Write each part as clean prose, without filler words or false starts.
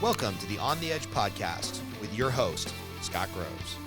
Welcome to the On the Edge podcast with your host, Scott Groves.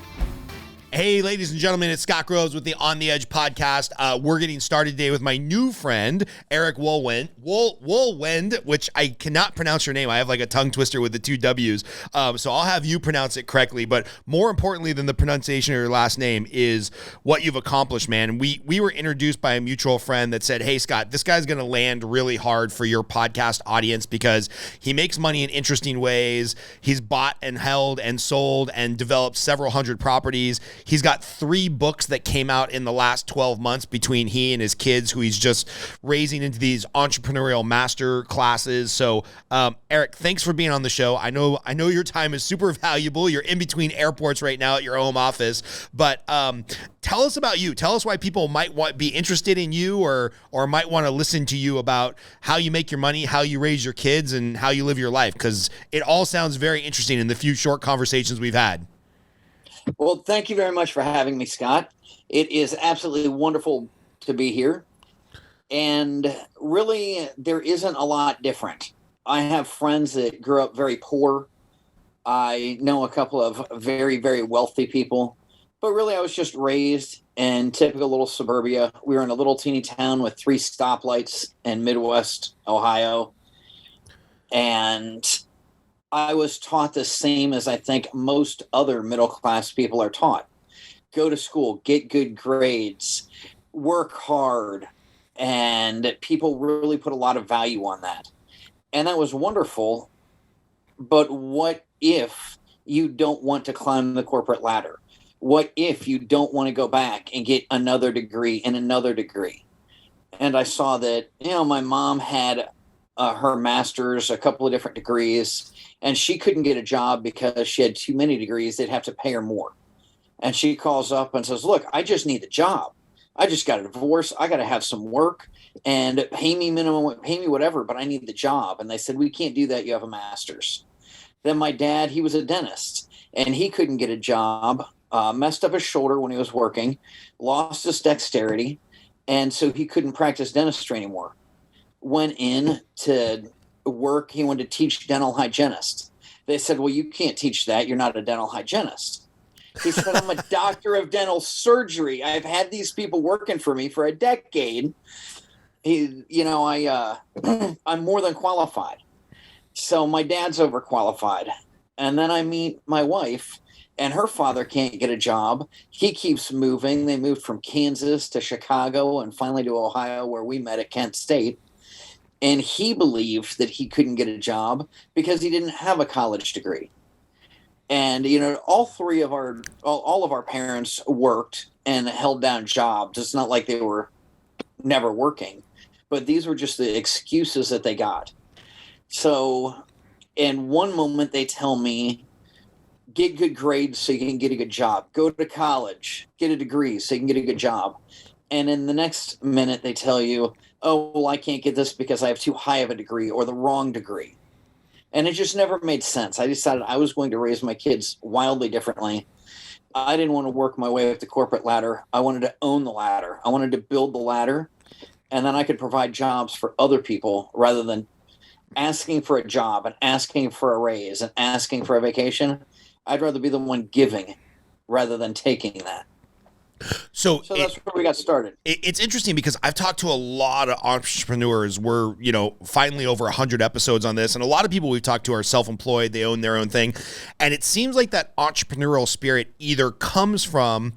Hey, ladies and gentlemen, it's Scott Groves with the On the Edge podcast. We're getting started today with my new friend, Eric Wohlwend, which I cannot pronounce your name. I have like a tongue twister with the two W's. So I'll have you pronounce it correctly. But more importantly than the pronunciation of your last name is what you've accomplished, man. We were introduced by a mutual friend that said, hey, Scott, this guy's going to land really hard for your podcast audience because he makes money in interesting ways. He's bought and held and sold and developed several hundred properties. He's got 3 books that came out in the last 12 months between he and his kids, who he's just raising into these entrepreneurial master classes. So, Eric, thanks for being on the show. I know your time is super valuable. You're in between airports right now at your home office, but tell us about you. Tell us why people might be interested in you or might want to listen to you about how you make your money, how you raise your kids, and how you live your life, because it all sounds very interesting in the few short conversations we've had. Well, thank you very much for having me, Scott. It is absolutely wonderful to be here. And really, there isn't a lot different. I have friends that grew up very poor. I know a couple of very, very wealthy people. But really, I was just raised in typical little suburbia. We were in a little teeny town with 3 stoplights in Midwest Ohio. And I was taught the same as I think most other middle-class people are taught. Go to school, get good grades, work hard, and people really put a lot of value on that. And that was wonderful, but what if you don't want to climb the corporate ladder? What if you don't want to go back and get another degree and another degree? And I saw that, my mom had her master's, a couple of different degrees, and she couldn't get a job because she had too many degrees. They'd have to pay her more. And she calls up and says, look, I just need a job. I just got a divorce. I got to have some work and pay me minimum, pay me whatever, but I need the job. And they said, we can't do that. You have a master's. Then my dad, he was a dentist and he couldn't get a job, messed up his shoulder when he was working, lost his dexterity. And so he couldn't practice dentistry anymore. Went in to work. He wanted to teach dental hygienist. They said, well, you can't teach that. You're not a dental hygienist. He said, I'm a doctor of dental surgery. I've had these people working for me for a decade. I'm more than qualified. So my dad's overqualified. And then I meet my wife, and her father can't get a job. He keeps moving. They moved from Kansas to Chicago and finally to Ohio, where we met at Kent State. And he believed that he couldn't get a job because he didn't have a college degree. And, all of our parents worked and held down jobs. It's not like they were never working, but these were just the excuses that they got. So in one moment, they tell me, get good grades so you can get a good job. Go to college, get a degree so you can get a good job. And in the next minute, they tell you, oh, well, I can't get this because I have too high of a degree or the wrong degree. And it just never made sense. I decided I was going to raise my kids wildly differently. I didn't want to work my way up the corporate ladder. I wanted to own the ladder. I wanted to build the ladder, and then I could provide jobs for other people rather than asking for a job and asking for a raise and asking for a vacation. I'd rather be the one giving rather than taking that. So that's where we got started. It's interesting because I've talked to a lot of entrepreneurs. We're, finally over 100 episodes on this. And a lot of people we've talked to are self-employed. They own their own thing. And it seems like that entrepreneurial spirit either comes from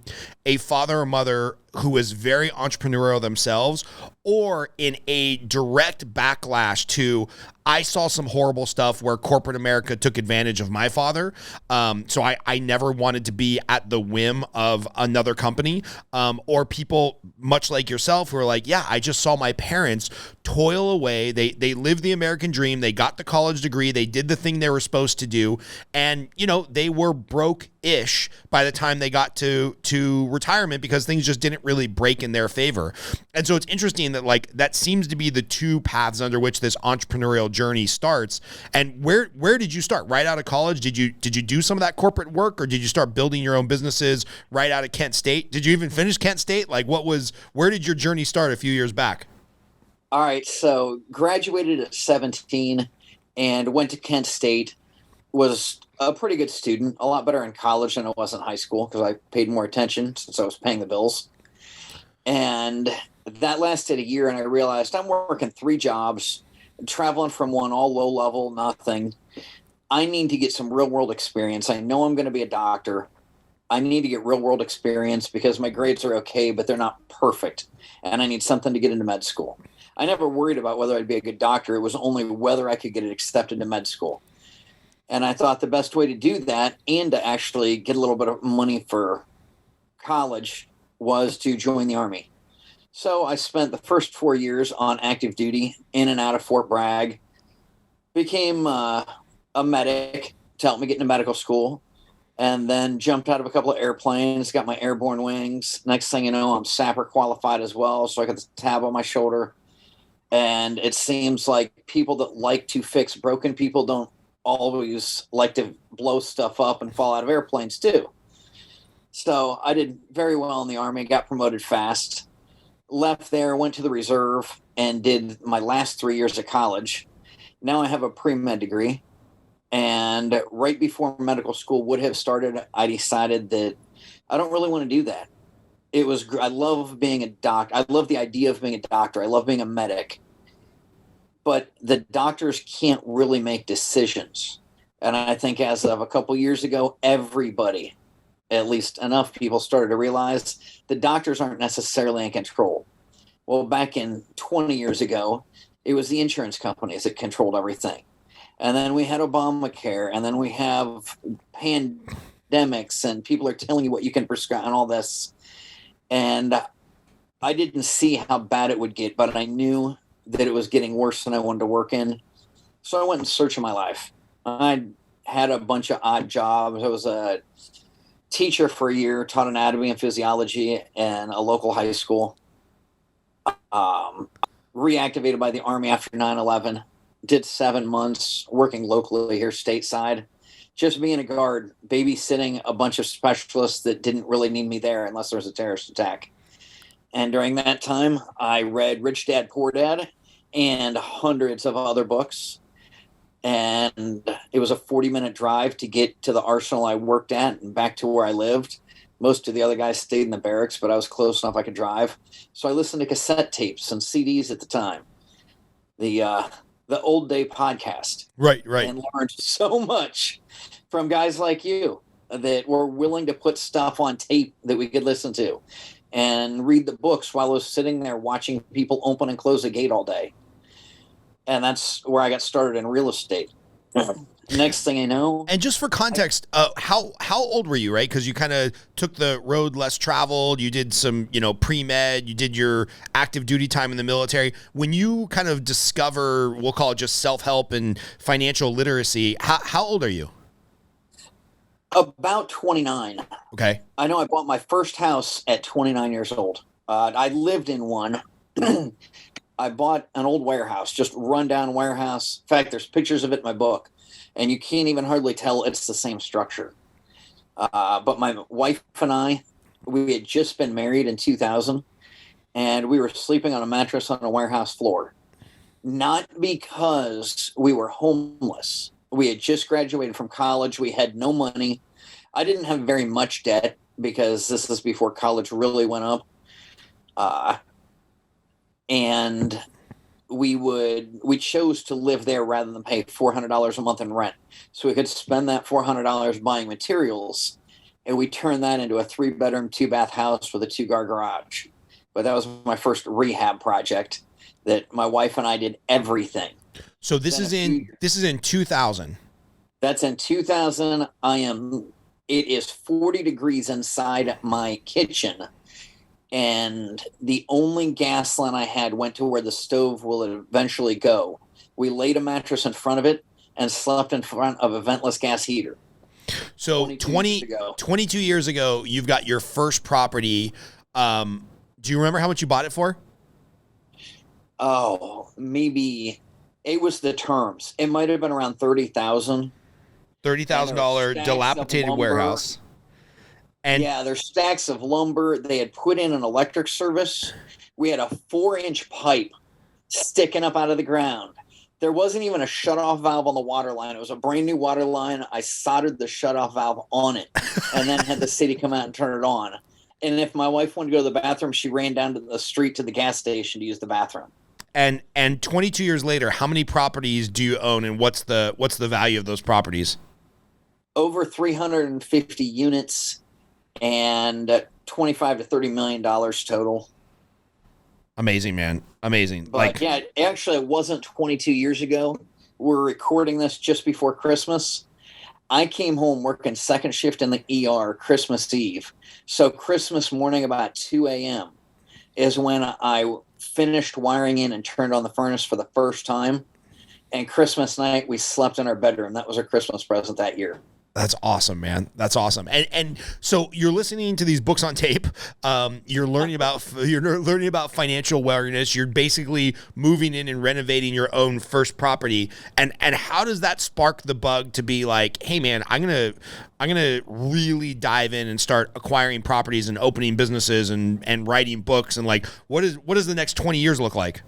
a father or mother who is very entrepreneurial themselves, or in a direct backlash to, I saw some horrible stuff where corporate America took advantage of my father. So I never wanted to be at the whim of another company, or people much like yourself who are like, yeah, I just saw my parents toil away. They lived the American dream. They got the college degree. They did the thing they were supposed to do. And, they were broke-ish by the time they got to retirement because things just didn't really break in their favor. And so it's interesting that that seems to be the two paths under which this entrepreneurial journey starts. And where did you start? Right out of college? Did you do some of that corporate work, or did you start building your own businesses right out of Kent State? Did you even finish Kent State? Where did your journey start a few years back? All right. So graduated at 17 and went to Kent State. was a pretty good student, a lot better in college than I was in high school because I paid more attention since I was paying the bills. And that lasted a year, and I realized I'm working 3 jobs, traveling from one, all low level, nothing. I need to get some real world experience. I know I'm going to be a doctor. I need to get real world experience because my grades are okay, but they're not perfect. And I need something to get into med school. I never worried about whether I'd be a good doctor. It was only whether I could get it accepted to med school. And I thought the best way to do that and to actually get a little bit of money for college was to join the Army. So I spent the first 4 years on active duty in and out of Fort Bragg, became a medic to help me get into medical school, and then jumped out of a couple of airplanes, got my airborne wings. Next thing you know, I'm sapper qualified as well, so I got the tab on my shoulder. And it seems like people that like to fix broken people don't always like to blow stuff up and fall out of airplanes too. So I did very well in the Army, got promoted fast, left there, went to the reserve, and did my last 3 years of college. Now I have a pre-med degree. And right before medical school would have started, I decided that I don't really want to do that. I love being a doctor. I love the idea of being a doctor. I love being a medic. But the doctors can't really make decisions. And I think as of a couple years ago, everybody, at least enough people, started to realize the doctors aren't necessarily in control. Well, back in 20 years ago, it was the insurance companies that controlled everything. And then we had Obamacare, and then we have pandemics, and people are telling you what you can prescribe and all this. And I didn't see how bad it would get, but I knew that it was getting worse than I wanted to work in. So I went in search of my life. I had a bunch of odd jobs. I was a teacher for a year, taught anatomy and physiology in a local high school. Reactivated by the Army after 9/11. Did 7 months working locally here stateside, just being a guard, babysitting a bunch of specialists that didn't really need me there unless there was a terrorist attack. And during that time, I read Rich Dad, Poor Dad and hundreds of other books. And it was a 40-minute drive to get to the arsenal I worked at and back to where I lived. Most of the other guys stayed in the barracks, but I was close enough I could drive. So I listened to cassette tapes and CDs at the time. The old day podcast. Right. And learned so much from guys like you that were willing to put stuff on tape that we could listen to and read the books while I was sitting there watching people open and close a gate all day. And that's where I got started in real estate. Next thing I know. And just for context, how old were you, right? Because you kind of took the road less traveled. You did some, pre-med. You did your active duty time in the military. When you kind of discover, we'll call it just self-help and financial literacy, how old are you? About 29. Okay. I know I bought my first house at 29 years old. I lived in one. I bought an old warehouse, just rundown warehouse. In fact, there's pictures of it in my book. And you can't even hardly tell it's the same structure. But my wife and I, we had just been married in 2000, and we were sleeping on a mattress on a warehouse floor. Not because we were homeless. We had just graduated from college. We had no money. I didn't have very much debt because this is before college really went up. And we chose to live there rather than pay $400 a month in rent. So we could spend that $400 buying materials, and we turned that into a 3-bedroom, 2-bath house with a 2-car garage. But that was my first rehab project that my wife and I did everything. So this is in 2000. That's in 2000. It is 40 degrees inside my kitchen. And the only gas line I had went to where the stove will eventually go. We laid a mattress in front of it and slept in front of a ventless gas heater. So 22 years ago, you've got your first property. Do you remember how much you bought it for? Oh, maybe it was the terms. It might have been around $30,000. $30,000 dilapidated warehouse. And yeah, there's stacks of lumber. They had put in an electric service. We had a 4-inch pipe sticking up out of the ground. There wasn't even a shutoff valve on the water line. It was a brand new water line. I soldered the shutoff valve on it and then had the city come out and turn it on. And if my wife wanted to go to the bathroom, she ran down to the street to the gas station to use the bathroom. And 22 years later, how many properties do you own, and what's the value of those properties? Over 350 units and 25 to $30 million total. Amazing, man. Amazing. But yeah, actually, it wasn't 22 years ago. We're recording this just before Christmas. I came home working second shift in the ER Christmas Eve. So Christmas morning about 2 a.m. is when I finished wiring in and turned on the furnace for the first time. And Christmas night, we slept in our bedroom. That was our Christmas present that year. That's awesome, man. That's awesome. And so you're listening to these books on tape. You're learning about financial wellness. You're basically moving in and renovating your own first property. And how does that spark the bug to be like, hey man, I'm gonna really dive in and start acquiring properties and opening businesses and writing books, and like what does the next 20 years look like?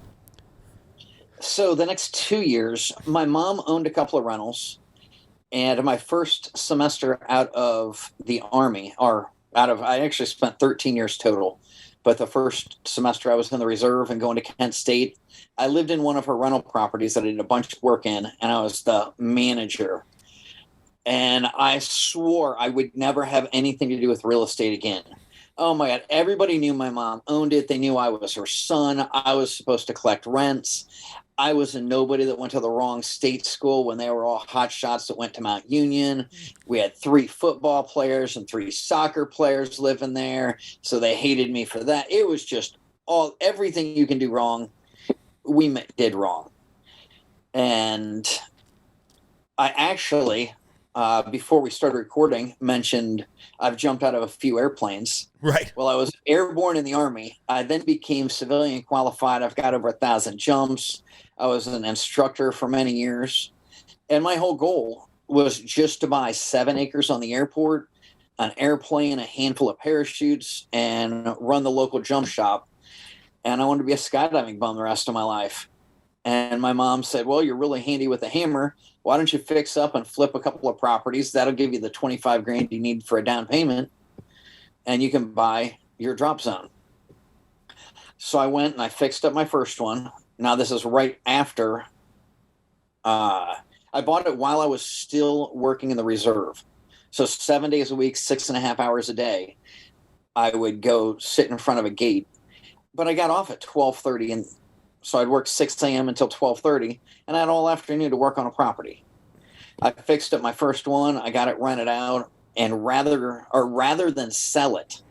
So the next 2 years, my mom owned a couple of rentals. And my first semester out of the Army, I actually spent 13 years total. But the first semester I was in the reserve and going to Kent State, I lived in one of her rental properties that I did a bunch of work in, and I was the manager. And I swore I would never have anything to do with real estate again. Oh my God, everybody knew my mom owned it. They knew I was her son. I was supposed to collect rents. I was a nobody that went to the wrong state school when they were all hot shots that went to Mount Union. We had 3 football players and 3 soccer players living there. So they hated me for that. It was just everything you can do wrong, we did wrong. And I actually, before we started recording, mentioned I've jumped out of a few airplanes. Right. Well, I was airborne in the Army. I then became civilian qualified. I've got over 1,000 jumps. I was an instructor for many years. And my whole goal was just to buy 7 acres on the airport, an airplane, a handful of parachutes, and run the local jump shop. And I wanted to be a skydiving bum the rest of my life. And my mom said, well, you're really handy with a hammer. Why don't you fix up and flip a couple of properties? That'll give you the 25 grand you need for a down payment, and you can buy your drop zone. So I went and I fixed up my first one. Now this is right after I bought it while I was still working in the reserve. So 7 days a week, 6.5 hours a day, I would go sit in front of a gate. But I got off at 12:30, and so I'd work 6 a.m. until 12:30, and I had all afternoon to work on a property. I fixed up my first one. I got it rented out, and rather than sell it,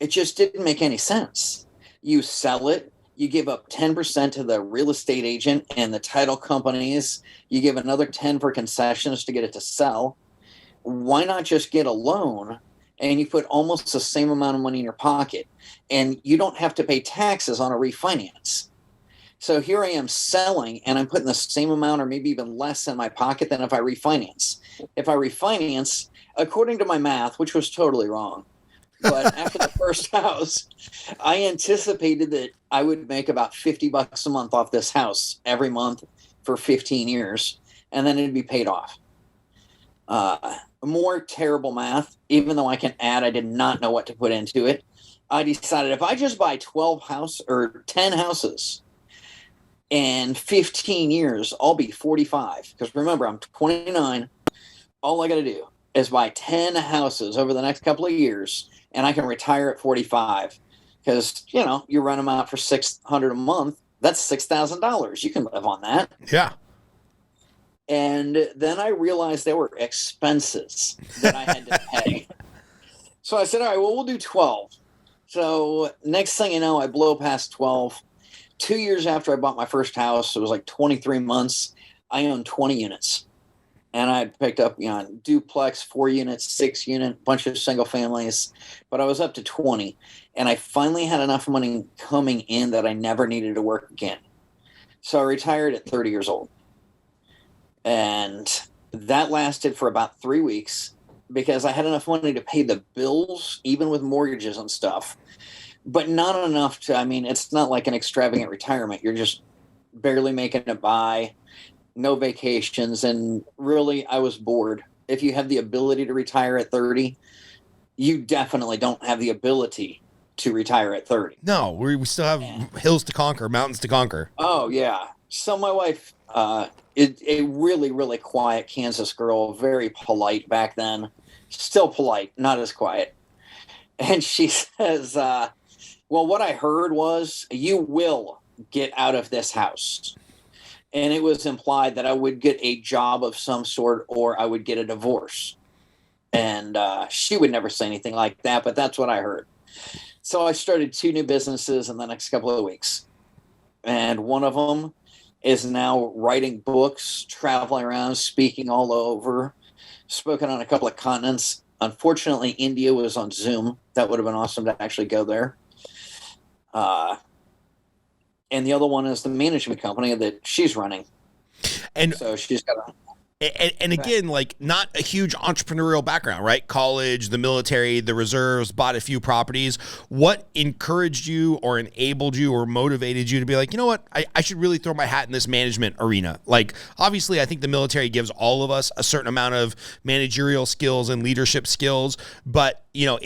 it just didn't make any sense. You sell it, you give up 10% to the real estate agent and the title companies. You give another 10 for concessions to get it to sell. Why not just get a loan and you put almost the same amount of money in your pocket, and you don't have to pay taxes on a refinance? So here I am selling, and I'm putting the same amount or maybe even less in my pocket than if I refinance. If I refinance, according to my math, which was totally wrong, but after the first house, I anticipated that I would make about $50 a month off this house every month for 15 years, and then it'd be paid off. More terrible math, even though I can add, I did not know what to put into it. I decided if I just buy 10 houses in 15 years, I'll be 45. Because remember, I'm 29. All I got to do is buy 10 houses over the next couple of years, and I can retire at 45. Because, you rent them out for $600 a month. That's $6,000. You can live on that. Yeah. And then I realized there were expenses that I had to pay. So I said, all right, well, we'll do 12. So next thing you know, I blow past 12. 2 years after I bought my first house, it was like 23 months, I owned 20 units. And I picked up, duplex, 4 units, 6 unit, bunch of single families. But I was up to 20. And I finally had enough money coming in that I never needed to work again. So I retired at 30 years old. And that lasted for about 3 weeks because I had enough money to pay the bills, even with mortgages and stuff. But not enough to, it's not like an extravagant retirement. You're just barely making it by, no vacations, and really I was bored. If you have the ability to retire at 30, you definitely don't have the ability to retire at 30. No, we still have hills to conquer, mountains to conquer. Oh, yeah. So my wife, a really, really quiet Kansas girl, very polite back then, still polite, not as quiet. And she says, well, what I heard was you will get out of this house. And it was implied that I would get a job of some sort or I would get a divorce. And she would never say anything like that, but that's what I heard. So I started 2 new businesses in the next couple of weeks. And one of them is now writing books, traveling around, speaking all over, spoken on a couple of continents. Unfortunately, India was on Zoom. That would have been awesome to actually go there. And the other one is the management company that she's running. And so she's got a... And again, like not a huge entrepreneurial background, right? College, the military, the reserves, bought a few properties. What encouraged you or enabled you or motivated you to be like, you know what, I should really throw my hat in this management arena? Like, obviously, I think the military gives all of us a certain amount of managerial skills and leadership skills, but, you know,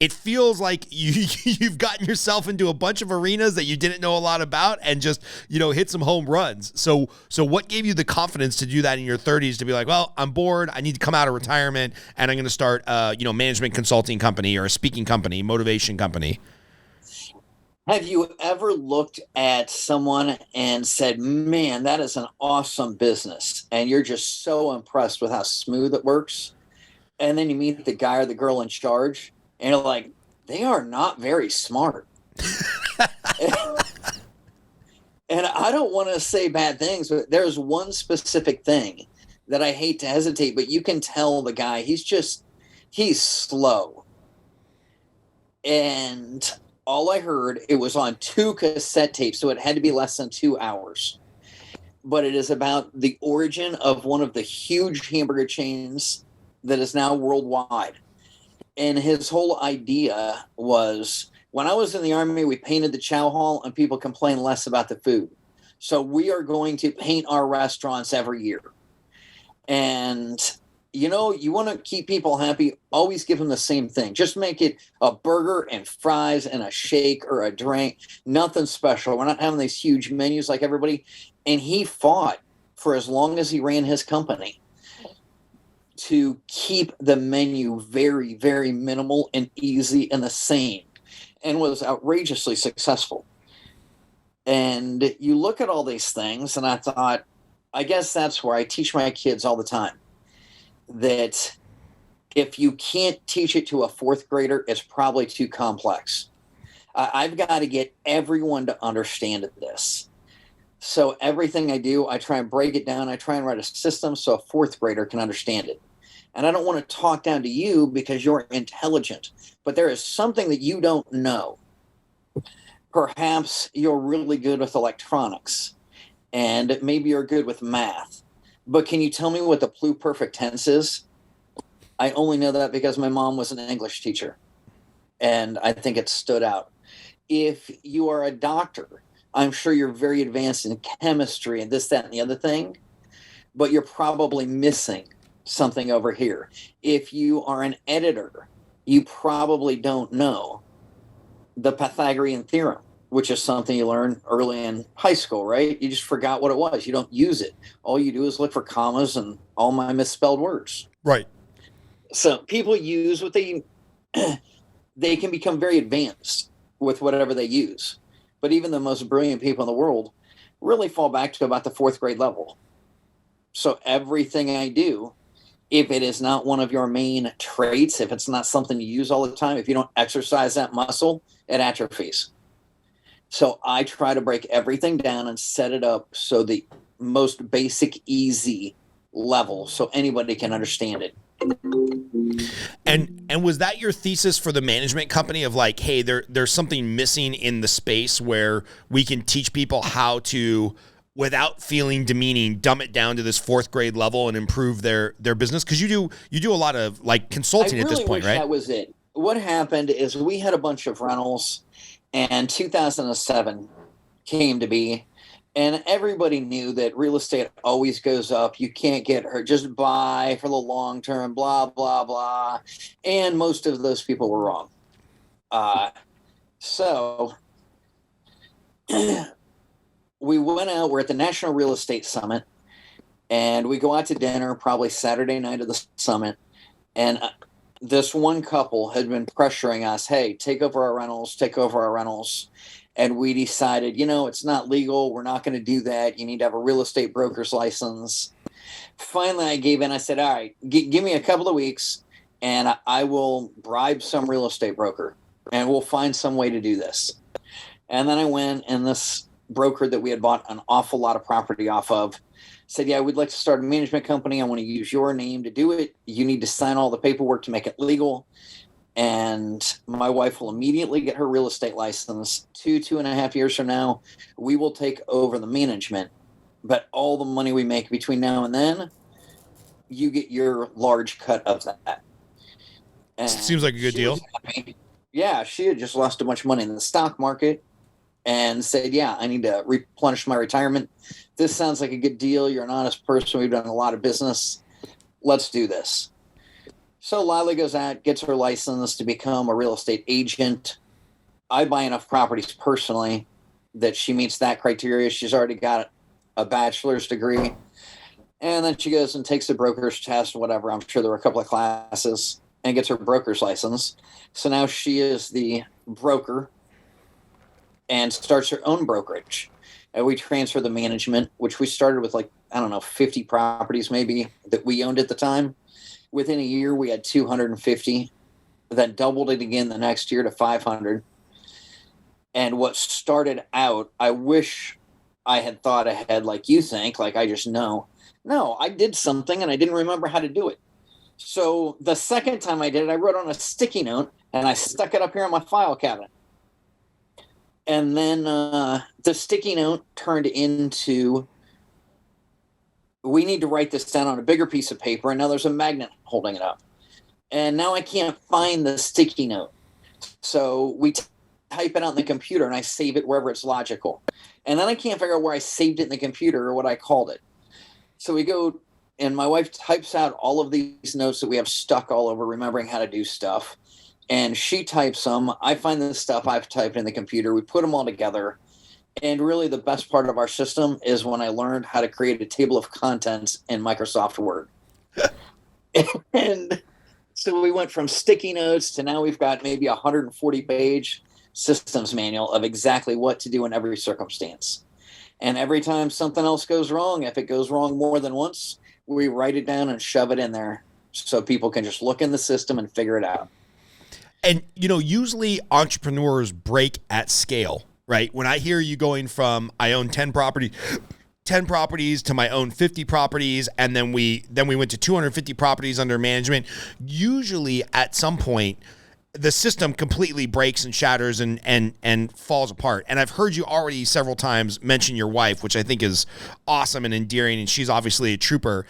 it feels like you've gotten yourself into a bunch of arenas that you didn't know a lot about and just, you know, hit some home runs. So what gave you the confidence to do that in your 30s to be like, well, I'm bored. I need to come out of retirement and I'm going to start a, management consulting company or a speaking company, motivation company? Have you ever looked at someone and said, man, that is an awesome business, and you're just so impressed with how smooth it works? And then you meet the guy or the girl in charge, and you're like, they are not very smart. And I don't want to say bad things, but there's one specific thing that I hate to hesitate, but you can tell the guy, he's slow. And all I heard, it was on 2 cassette tapes, so it had to be less than 2 hours. But it is about the origin of one of the huge hamburger chains that is now worldwide. And his whole idea was, when I was in the Army, we painted the chow hall and people complained less about the food. So we are going to paint our restaurants every year. And, you want to keep people happy, always give them the same thing. Just make it a burger and fries and a shake or a drink. Nothing special. We're not having these huge menus like everybody. And he fought for as long as he ran his company to keep the menu very, very minimal and easy and the same, and was outrageously successful. And you look at all these things, and I thought, I guess that's where I teach my kids all the time, that if you can't teach it to a 4th grader, it's probably too complex. I've got to get everyone to understand this. So everything I do, I try and break it down. I try and write a system so a 4th grader can understand it. And I don't want to talk down to you because you're intelligent, but there is something that you don't know. Perhaps you're really good with electronics, and maybe you're good with math. But can you tell me what the pluperfect tense is? I only know that because my mom was an English teacher, and I think it stood out. If you are a doctor, I'm sure you're very advanced in chemistry and this, that, and the other thing, but you're probably missing something over here. If you are an editor, you probably don't know the Pythagorean theorem, which is something you learn early in high school, right? You just forgot what it was. You don't use it. All you do is look for commas and all my misspelled words. Right. So people use what they can become very advanced with whatever they use. But even the most brilliant people in the world really fall back to about the 4th grade level. So everything I do, if it is not one of your main traits, if it's not something you use all the time, if you don't exercise that muscle, it atrophies. So I try to break everything down and set it up so the most basic, easy level so anybody can understand it. And was that your thesis for the management company of like, hey, there's something missing in the space where we can teach people how to, without feeling demeaning, dumb it down to this 4th grade level and improve their business? Because you do a lot of like consulting at this point, right? That was it. What happened is we had a bunch of rentals, and 2007 came to be, And everybody knew that real estate always goes up. You can't get hurt. Just buy for the long term, blah, blah, blah. And most of those people were wrong. So we went out. We're at the National Real Estate Summit. And we go out to dinner probably Saturday night of the summit. And this one couple had been pressuring us, hey, take over our rentals, take over our rentals. And we decided, it's not legal. We're not going to do that. You need to have a real estate broker's license. Finally, I gave in. I said, all right, give me a couple of weeks and I will bribe some real estate broker and we'll find some way to do this. And then I went, and this broker that we had bought an awful lot of property off of said, yeah, we'd like to start a management company. I want to use your name to do it. You need to sign all the paperwork to make it legal. And my wife will immediately get her real estate license. 2.5 years from now, we will take over the management. But all the money we make between now and then, you get your large cut of that. And seems like a good deal. Yeah, she had just lost a bunch of money in the stock market and said, yeah, I need to replenish my retirement. This sounds like a good deal. You're an honest person. We've done a lot of business. Let's do this. So Lila goes out, gets her license to become a real estate agent. I buy enough properties personally that she meets that criteria. She's already got a bachelor's degree. And then she goes and takes the broker's test, whatever. I'm sure there were a couple of classes, and gets her broker's license. So now she is the broker and starts her own brokerage. And we transfer the management, which we started with 50 properties maybe that we owned at the time. Within a year, we had 250. Then doubled it again the next year to 500. And what started out, I wish I had thought ahead like you think, like I just know. No, I did something and I didn't remember how to do it. So the second time I did it, I wrote on a sticky note and I stuck it up here in my file cabinet. And then the sticky note turned into, we need to write this down on a bigger piece of paper. And now there's a magnet holding it up. And now I can't find the sticky note. So we type it out in the computer and I save it wherever it's logical. And then I can't figure out where I saved it in the computer or what I called it. So we go, and my wife types out all of these notes that we have stuck all over, remembering how to do stuff. And she types them. I find the stuff I've typed in the computer. We put them all together. And really the best part of our system is when I learned how to create a table of contents in Microsoft Word. And so we went from sticky notes to now we've got maybe 140-page systems manual of exactly what to do in every circumstance. And every time something else goes wrong, if it goes wrong more than once, we write it down and shove it in there so people can just look in the system and figure it out. And, usually entrepreneurs break at scale, right? When I hear you going from I own 10 properties to my own 50 properties, and then we went to 250 properties under management, usually at some point the system completely breaks and shatters and falls apart. And I've heard you already several times mention your wife, which I think is awesome and endearing, and she's obviously a trooper.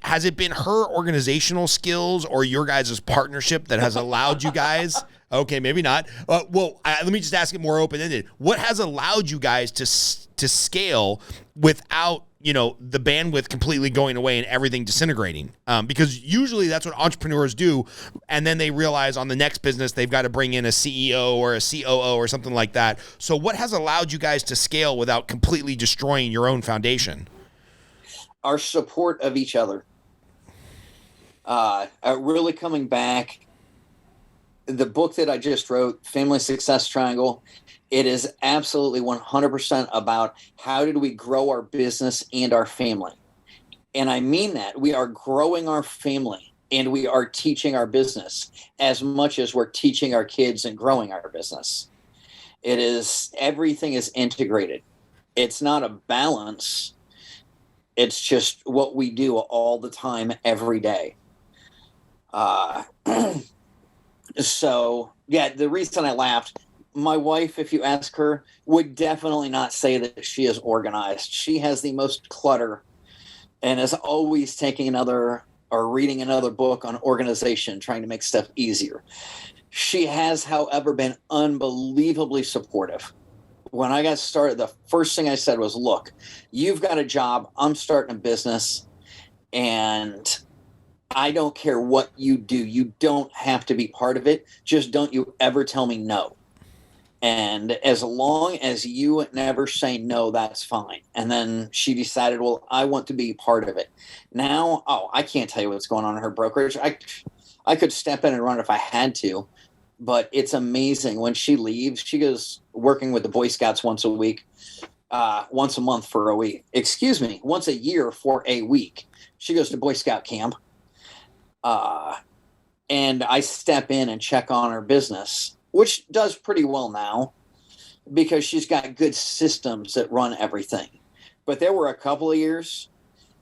Has it been her organizational skills or your guys' partnership that has allowed you guys? Okay, maybe not. Let me just ask it more open-ended. What has allowed you guys to scale without the bandwidth completely going away and everything disintegrating? Because usually that's what entrepreneurs do, and then they realize on the next business they've got to bring in a CEO or a COO or something like that. So what has allowed you guys to scale without completely destroying your own foundation? Our support of each other. Really coming back, the book that I just wrote, Family Success Triangle, it is absolutely 100% about how did we grow our business and our family. And I mean that. We are growing our family and we are teaching our business as much as we're teaching our kids and growing our business. Everything is integrated. It's not a balance. It's just what we do all the time, every day. So, yeah, the reason I laughed, my wife, if you ask her, would definitely not say that she is organized. She has the most clutter and is always taking another or reading another book on organization, trying to make stuff easier. She has, however, been unbelievably supportive. when I got started, the first thing I said was, look, you've got a job. I'm starting a business, and I don't care what you do. You don't have to be part of it. Just don't you ever tell me no. And as long as you never say no, that's fine. And then she decided, well, I want to be part of it. Now, I can't tell you what's going on in her brokerage. I could step in and run if I had to, but it's amazing. When she leaves, she goes working with the Boy Scouts once a week, once a month for a week. Excuse me, once a year for a week. She goes to Boy Scout camp. And I step in and check on her business, which does pretty well now because she's got good systems that run everything. But there were a couple of years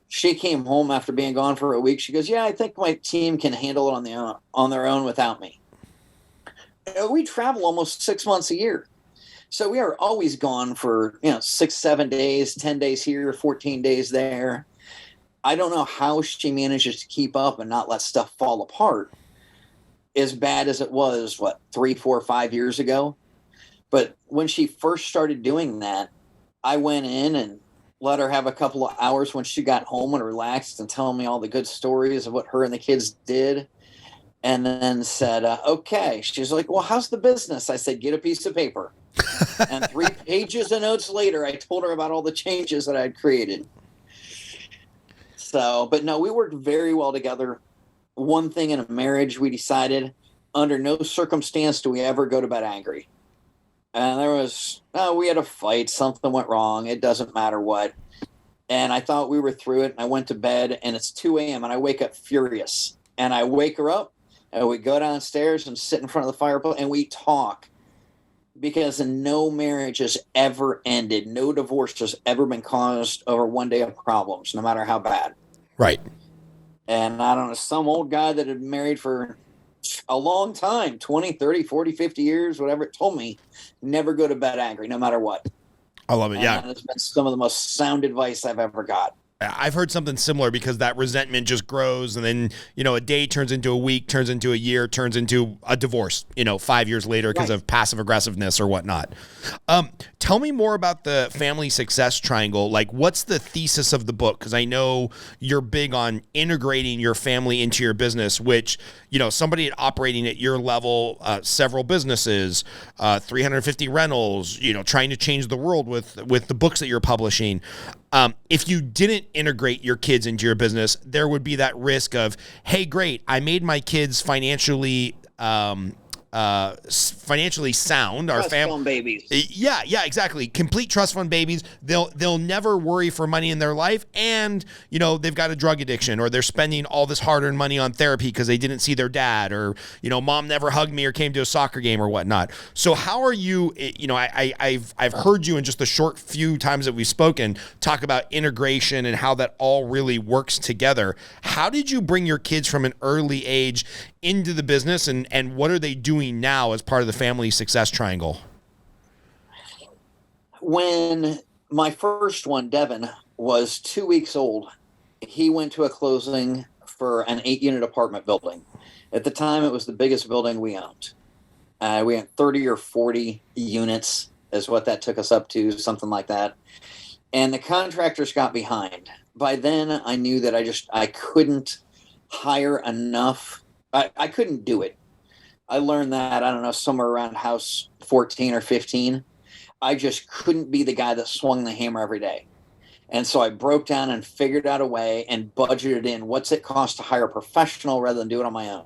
she came home after being gone for a week. She goes, yeah, I think my team can handle it on their own without me. We travel almost 6 months a year. So we are always gone for, 6, 7 days, 10 days here, 14 days there. I don't know how she manages to keep up and not let stuff fall apart as bad as it was, 3, 4, 5 years ago. But when she first started doing that, I went in and let her have a couple of hours when she got home and relaxed and tell me all the good stories of what her and the kids did. And then said, okay. She's like, well, how's the business? I said, get a piece of paper. And 3 pages of notes later, I told her about all the changes that I had created. So, but no, we worked very well together. One thing in a marriage, we decided under no circumstance do we ever go to bed angry. And we had a fight. Something went wrong. It doesn't matter what. And I thought we were through it. And I went to bed and it's 2 a.m. and I wake up furious. And I wake her up and we go downstairs and sit in front of the fireplace and we talk. Because no marriage has ever ended. No divorce has ever been caused over one day of problems, no matter how bad. Right. And I don't know, some old guy that had been married for a long time, 20, 30, 40, 50 years, whatever, it told me, never go to bed angry, no matter what. I love it. And yeah. It's been some of the most sound advice I've ever got. I've heard something similar because that resentment just grows and then, a day turns into a week, turns into a year, turns into a divorce, 5 years later because of passive aggressiveness or whatnot. Tell me more about the family success triangle. Like, what's the thesis of the book? Because I know you're big on integrating your family into your business, which, somebody operating at your level, several businesses, 350 rentals, trying to change the world with the books that you're publishing. If you didn't integrate your kids into your business, there would be that risk of, hey, great, I made my kids financially sound. Trust fund babies. Yeah, exactly. Complete trust fund babies. They'll never worry for money in their life, and they've got a drug addiction, or they're spending all this hard-earned money on therapy because they didn't see their dad, or mom never hugged me or came to a soccer game or whatnot. So how are you? I've heard you in just the short few times that we've spoken talk about integration and how that all really works together. How did you bring your kids from an early age into the business, and what are they doing now as part of the family success triangle? When my first one, Devin, was 2 weeks old, he went to a closing for an 8-unit apartment building. At the time, it was the biggest building we owned. We had 30 or 40 units is what that took us up to, something like that. And the contractors got behind. By then, I knew that I couldn't hire enough. I couldn't do it. I learned that, I don't know, somewhere around house 14 or 15. I just couldn't be the guy that swung the hammer every day. And so I broke down and figured out a way and budgeted in what's it cost to hire a professional rather than do it on my own.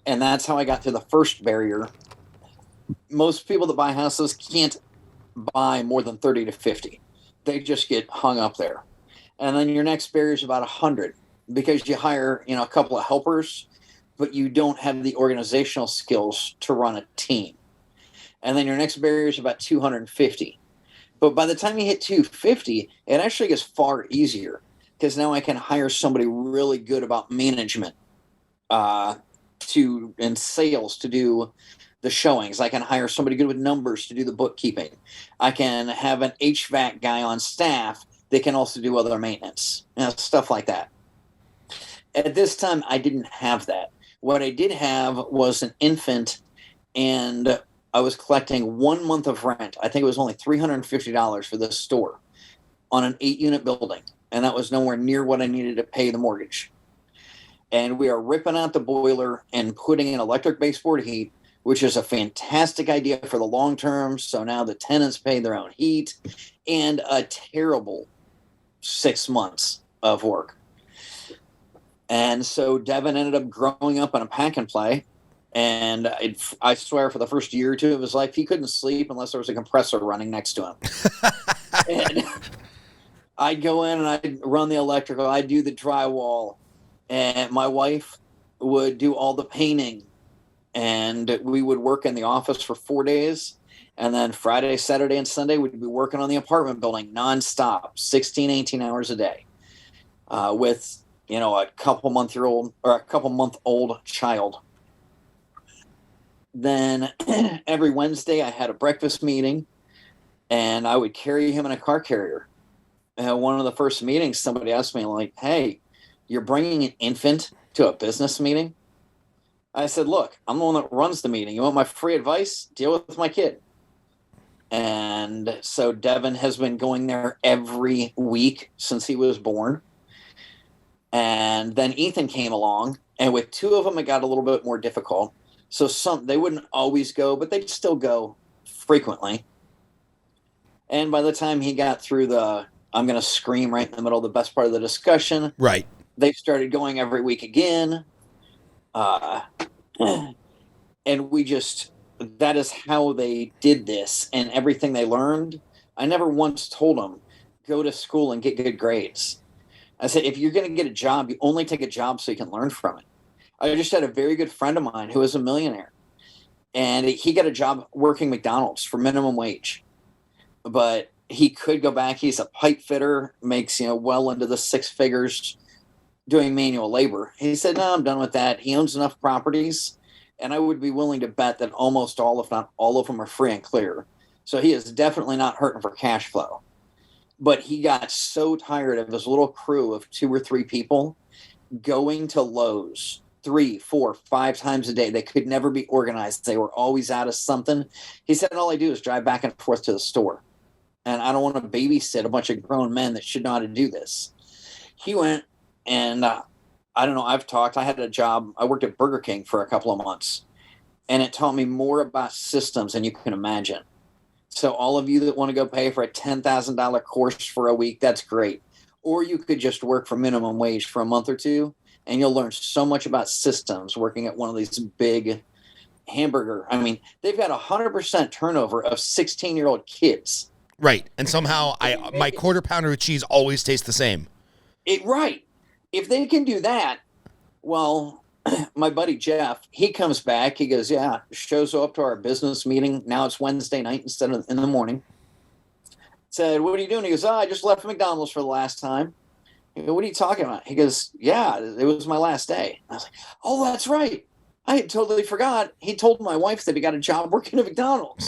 And that's how I got to the first barrier. Most people that buy houses can't buy more than 30 to 50. They just get hung up there. And then your next barrier is about 100 because you hire, a couple of helpers, but you don't have the organizational skills to run a team. And then your next barrier is about 250. But by the time you hit 250, it actually gets far easier because now I can hire somebody really good about management and sales to do the showings. I can hire somebody good with numbers to do the bookkeeping. I can have an HVAC guy on staff that can also do other maintenance, stuff like that. At this time, I didn't have that. What I did have was an infant and I was collecting 1 month of rent. I think it was only $350 for this store on an 8-unit building. And that was nowhere near what I needed to pay the mortgage. And we are ripping out the boiler and putting in electric baseboard heat, which is a fantastic idea for the long term. So now the tenants pay their own heat, and a terrible 6 months of work. And so Devin ended up growing up on a pack and play. And I swear for the first year or two of his life, he couldn't sleep unless there was a compressor running next to him. And I'd go in and I'd run the electrical. I'd do the drywall. And my wife would do all the painting. And we would work in the office for 4 days. And then Friday, Saturday, and Sunday, we'd be working on the apartment building nonstop, 16, 18 hours a day, with, a couple month old child. Then every Wednesday I had a breakfast meeting, and I would carry him in a car carrier. One of the first meetings, somebody asked me, like, hey, you're bringing an infant to a business meeting? I said, look, I'm the one that runs the meeting. You want my free advice? Deal with my kid. And so Devin has been going there every week since he was born. And then Ethan came along, and with 2 of them, it got a little bit more difficult. So they wouldn't always go, but they'd still go frequently. And by the time he got through I'm going to scream right in the middle of the best part of the discussion. Right. They started going every week again. And that is how they did this, and everything they learned. I never once told them, go to school and get good grades. I said, if you're going to get a job, you only take a job so you can learn from it. I just had a very good friend of mine who was a millionaire, and he got a job working McDonald's for minimum wage, but he could go back. He's a pipe fitter, makes, well into the 6 figures doing manual labor. He said, no, I'm done with that. He owns enough properties, and I would be willing to bet that almost all, if not all of them, are free and clear. So he is definitely not hurting for cash flow. But he got so tired of his little crew of 2 or 3 people going to Lowe's 3, 4, 5 times a day. They could never be organized. They were always out of something. He said, all I do is drive back and forth to the store. And I don't want to babysit a bunch of grown men that should know how to do this. He went, and I don't know, I had a job. I worked at Burger King for a couple of months, and it taught me more about systems than you can imagine. So all of you that want to go pay for a $10,000 course for a week, that's great. Or you could just work for minimum wage for a month or 2, and you'll learn so much about systems working at one of these big hamburger. I mean, they've got 100% turnover of 16-year-old kids. Right. And somehow my quarter pounder with cheese always tastes the same. Right. If they can do that, well, my buddy Jeff, he comes back. He goes, yeah, shows up to our business meeting. Now it's Wednesday night instead of in the morning. Said, what are you doing? He goes, I just left McDonald's for the last time. I go, what are you talking about? He goes, yeah, it was my last day. I was like, oh, that's right. I had totally forgot. He told my wife that he got a job working at McDonald's.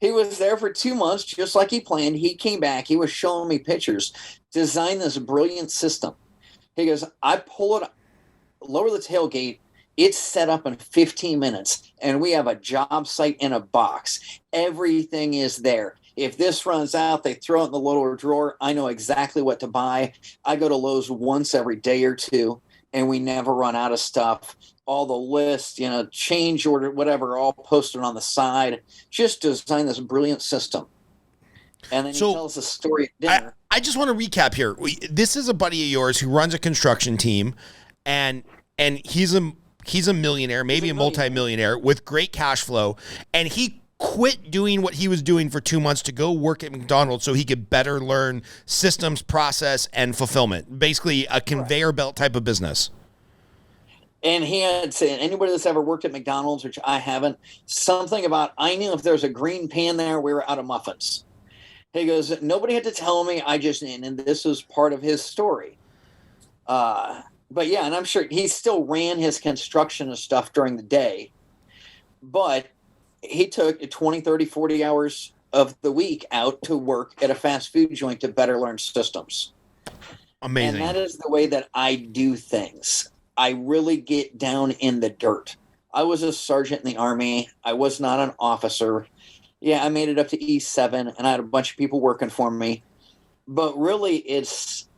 He was there for 2 months, just like he planned. He came back. He was showing me pictures, designed this brilliant system. He goes, I pull it, lower the tailgate. It's set up in 15 minutes, and we have a job site in a box. Everything is there. If this runs out, they throw it in the lower drawer. I know exactly what to buy. I go to Lowe's once every day or 2, and we never run out of stuff. All the lists, change order, whatever, all posted on the side. Just design this brilliant system. And then he tells a story at dinner. I just want to recap here. This is a buddy of yours who runs a construction team, and he's a millionaire, maybe a multimillionaire with great cash flow, and he quit doing what he was doing for 2 months to go work at McDonald's so he could better learn systems, process, and fulfillment. Basically, a conveyor belt type of business. And he had said, anybody that's ever worked at McDonald's, which I haven't, something about, I knew if there's a green pan there, we were out of muffins. He goes, nobody had to tell me, I just, and this was part of his story. But yeah, and I'm sure he still ran his construction and stuff during the day, but he took 20, 30, 40 hours of the week out to work at a fast food joint to better learn systems. Amazing. And that is the way that I do things. I really get down in the dirt. I was a sergeant in the Army. I was not an officer. Yeah, I made it up to E7, and I had a bunch of people working for me. But really, it's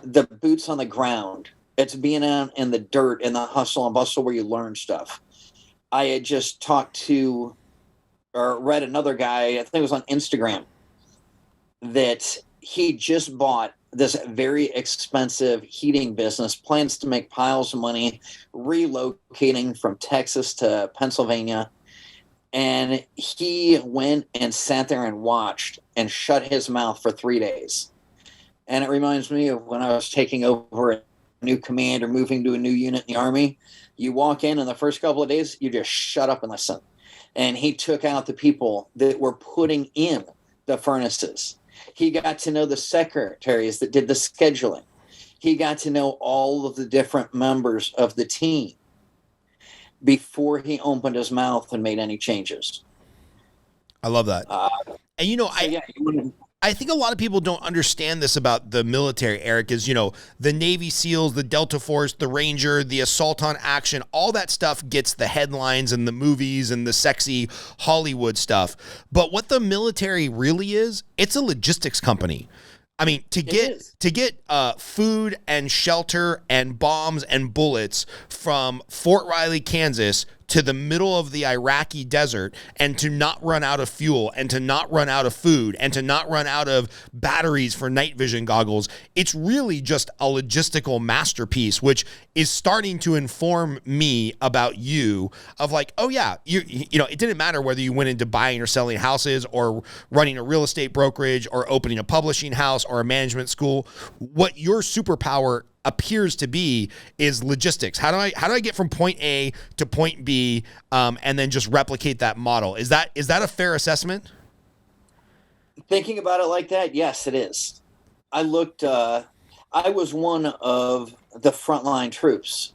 the boots on the ground. It's being out in the dirt and the hustle and bustle where you learn stuff. I had just talked to or read another guy, I think it was on Instagram, that he just bought this very expensive heating business, plans to make piles of money, relocating from Texas to Pennsylvania. And he went and sat there and watched and shut his mouth for 3 days. And it reminds me of when I was taking over a new command or moving to a new unit in the Army. You walk in the first couple of days, you just shut up and listen. And he took out the people that were putting in the furnaces. He got to know the secretaries that did the scheduling. He got to know all of the different members of the team before he opened his mouth and made any changes. I love that. And I think a lot of people don't understand this about the military, Eric, is, the Navy SEALs, the Delta Force, the Ranger, the Assault on Action, all that stuff gets the headlines and the movies and the sexy Hollywood stuff. But what the military really is, it's a logistics company. I mean, to get food and shelter and bombs and bullets from Fort Riley, Kansas to the middle of the Iraqi desert, and to not run out of fuel and to not run out of food and to not run out of batteries for night vision goggles, it's really just a logistical masterpiece, which is starting to inform me about you of like, oh yeah, it didn't matter whether you went into buying or selling houses or running a real estate brokerage or opening a publishing house or a management school. What your superpower appears to be is logistics. How do I get from point A to point B, and then just replicate that model? Is that a fair assessment? Thinking about it like that, yes, it is. I was one of the frontline troops.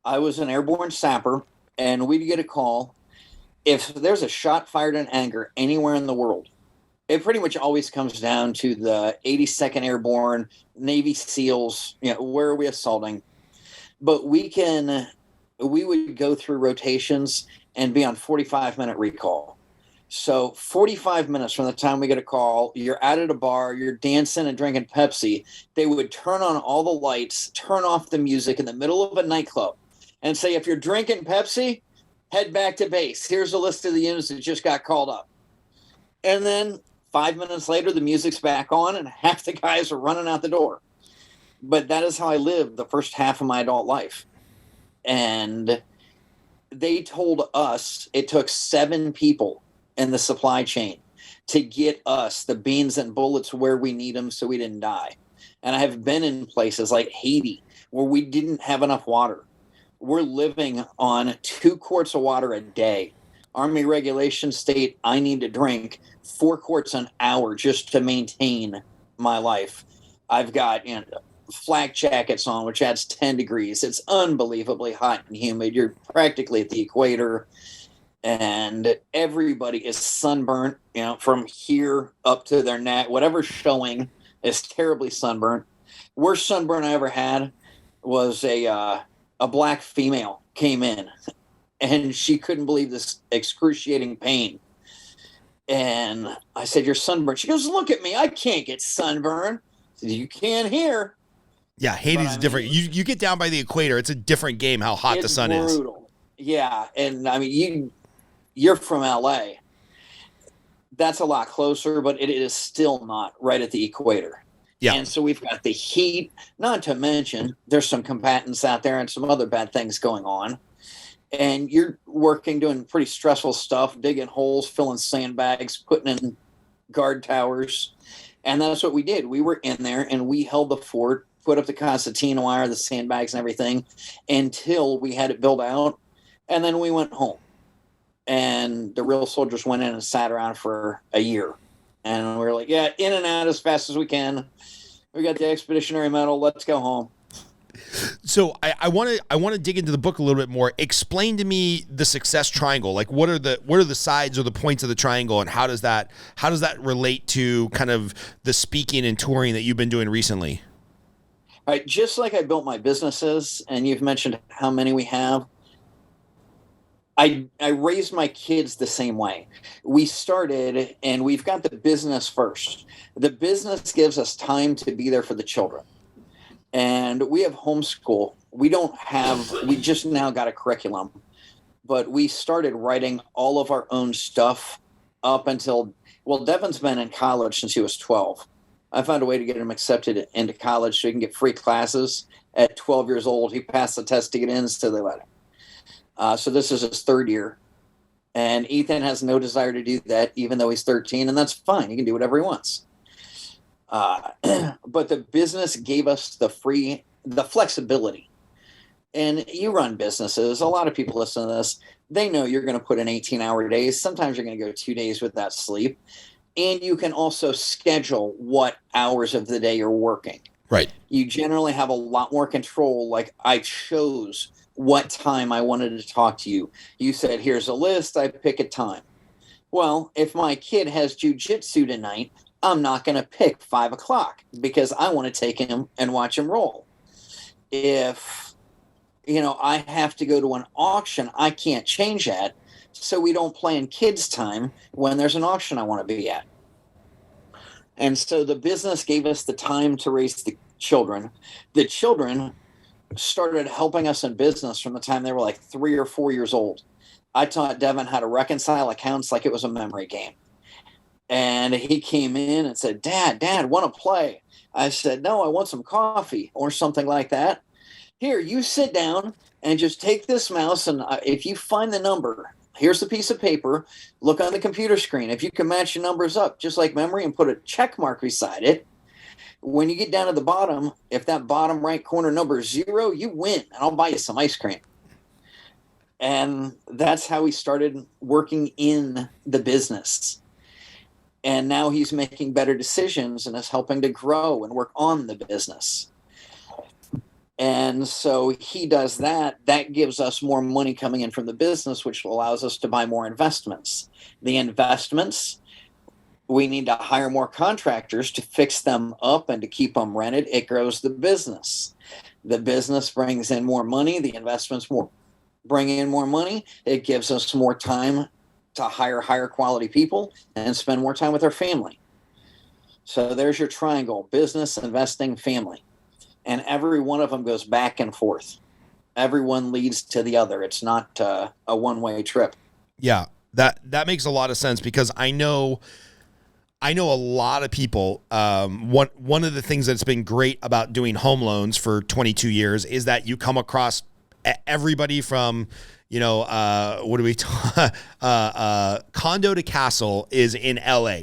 I was an airborne sapper, and we'd get a call if there's a shot fired in anger anywhere in the world. It pretty much always comes down to the 82nd Airborne, Navy SEALs, where are we assaulting? But we would go through rotations and be on 45-minute recall. So 45 minutes from the time we get a call, you're out at a bar, you're dancing and drinking Pepsi. They would turn on all the lights, turn off the music in the middle of a nightclub and say, if you're drinking Pepsi, head back to base. Here's a list of the units that just got called up. And then 5 minutes later, the music's back on and half the guys are running out the door. But that is how I lived the first half of my adult life. And they told us it took 7 people in the supply chain to get us the beans and bullets where we need them so we didn't die. And I have been in places like Haiti where we didn't have enough water. We're living on 2 quarts of water a day. Army regulations state I need to drink 4 quarts an hour just to maintain my life. I've got flak jackets on, which adds 10 degrees. It's unbelievably hot and humid. You're practically at the equator, and everybody is sunburnt, from here up to their neck. Whatever's showing is terribly sunburnt. Worst sunburn I ever had was a black female came in, and she couldn't believe this excruciating pain. And I said, you're sunburned. She goes, look at me. I can't get sunburned. I said, you can here. Yeah, Haiti's different. You get down by the equator, it's a different game how hot the sun is. It's brutal. Yeah, and I mean, you're from LA. That's a lot closer, but it is still not right at the equator. Yeah. And so we've got the heat, not to mention there's some combatants out there and some other bad things going on. And you're working, doing pretty stressful stuff, digging holes, filling sandbags, putting in guard towers. And that's what we did. We were in there and we held the fort, put up the concertina wire, the sandbags and everything until we had it built out. And then we went home. And the real soldiers went in and sat around for a year. And we were like, yeah, in and out as fast as we can. We got the Expeditionary Medal. Let's go home. So I want to dig into the book a little bit more. Explain to me the success triangle. Like what are the sides or the points of the triangle, and how does that relate to kind of the speaking and touring that you've been doing recently? All right, just like I built my businesses, and you've mentioned how many we have. I raised my kids the same way. We started, and we've got the business first. The business gives us time to be there for the children. And we have homeschool. We just now got a curriculum, but we started writing all of our own stuff up until, well, Devin's been in college since he was 12. I found a way to get him accepted into college so he can get free classes at 12 years old. He passed the test to get in, so they let him. So this is his third year. And Ethan has no desire to do that, even though he's 13, and that's fine. He can do whatever he wants. But the business gave us the flexibility. And you run businesses. A lot of people listen to this. They know you're going to put in 18-hour days. Sometimes you're going to go 2 days without sleep. And you can also schedule what hours of the day you're working. Right. You generally have a lot more control. Like, I chose what time I wanted to talk to you. You said, here's a list. I pick a time. Well, if my kid has jujitsu tonight, I'm not going to pick 5 o'clock because I want to take him and watch him roll. If, I have to go to an auction, I can't change that. So we don't plan kids' time when there's an auction I want to be at. And so the business gave us the time to raise the children. The children started helping us in business from the time they were like 3 or 4 years old. I taught Devin how to reconcile accounts like it was a memory game. And he came in and said, Dad, want to play? I said, no, I want some coffee or something like that. Here, you sit down and just take this mouse. And if you find the number, here's the piece of paper. Look on the computer screen. If you can match your numbers up, just like memory, and put a check mark beside it, when you get down to the bottom, if that bottom right corner number is 0, you win, and I'll buy you some ice cream. And that's how he started working in the business. And now he's making better decisions and is helping to grow and work on the business. And so he does that. That gives us more money coming in from the business, which allows us to buy more investments. The investments, we need to hire more contractors to fix them up and to keep them rented. It grows the business. The business brings in more money. The investments bring in more money. It gives us more time to hire higher quality people and spend more time with our family. So there's your triangle: business, investing, family. And every one of them goes back and forth. Everyone leads to the other. It's not a one-way trip. Yeah, that makes a lot of sense, because I know a lot of people. One of the things that's been great about doing home loans for 22 years is that you come across everybody from, what do we condo to castle is in LA,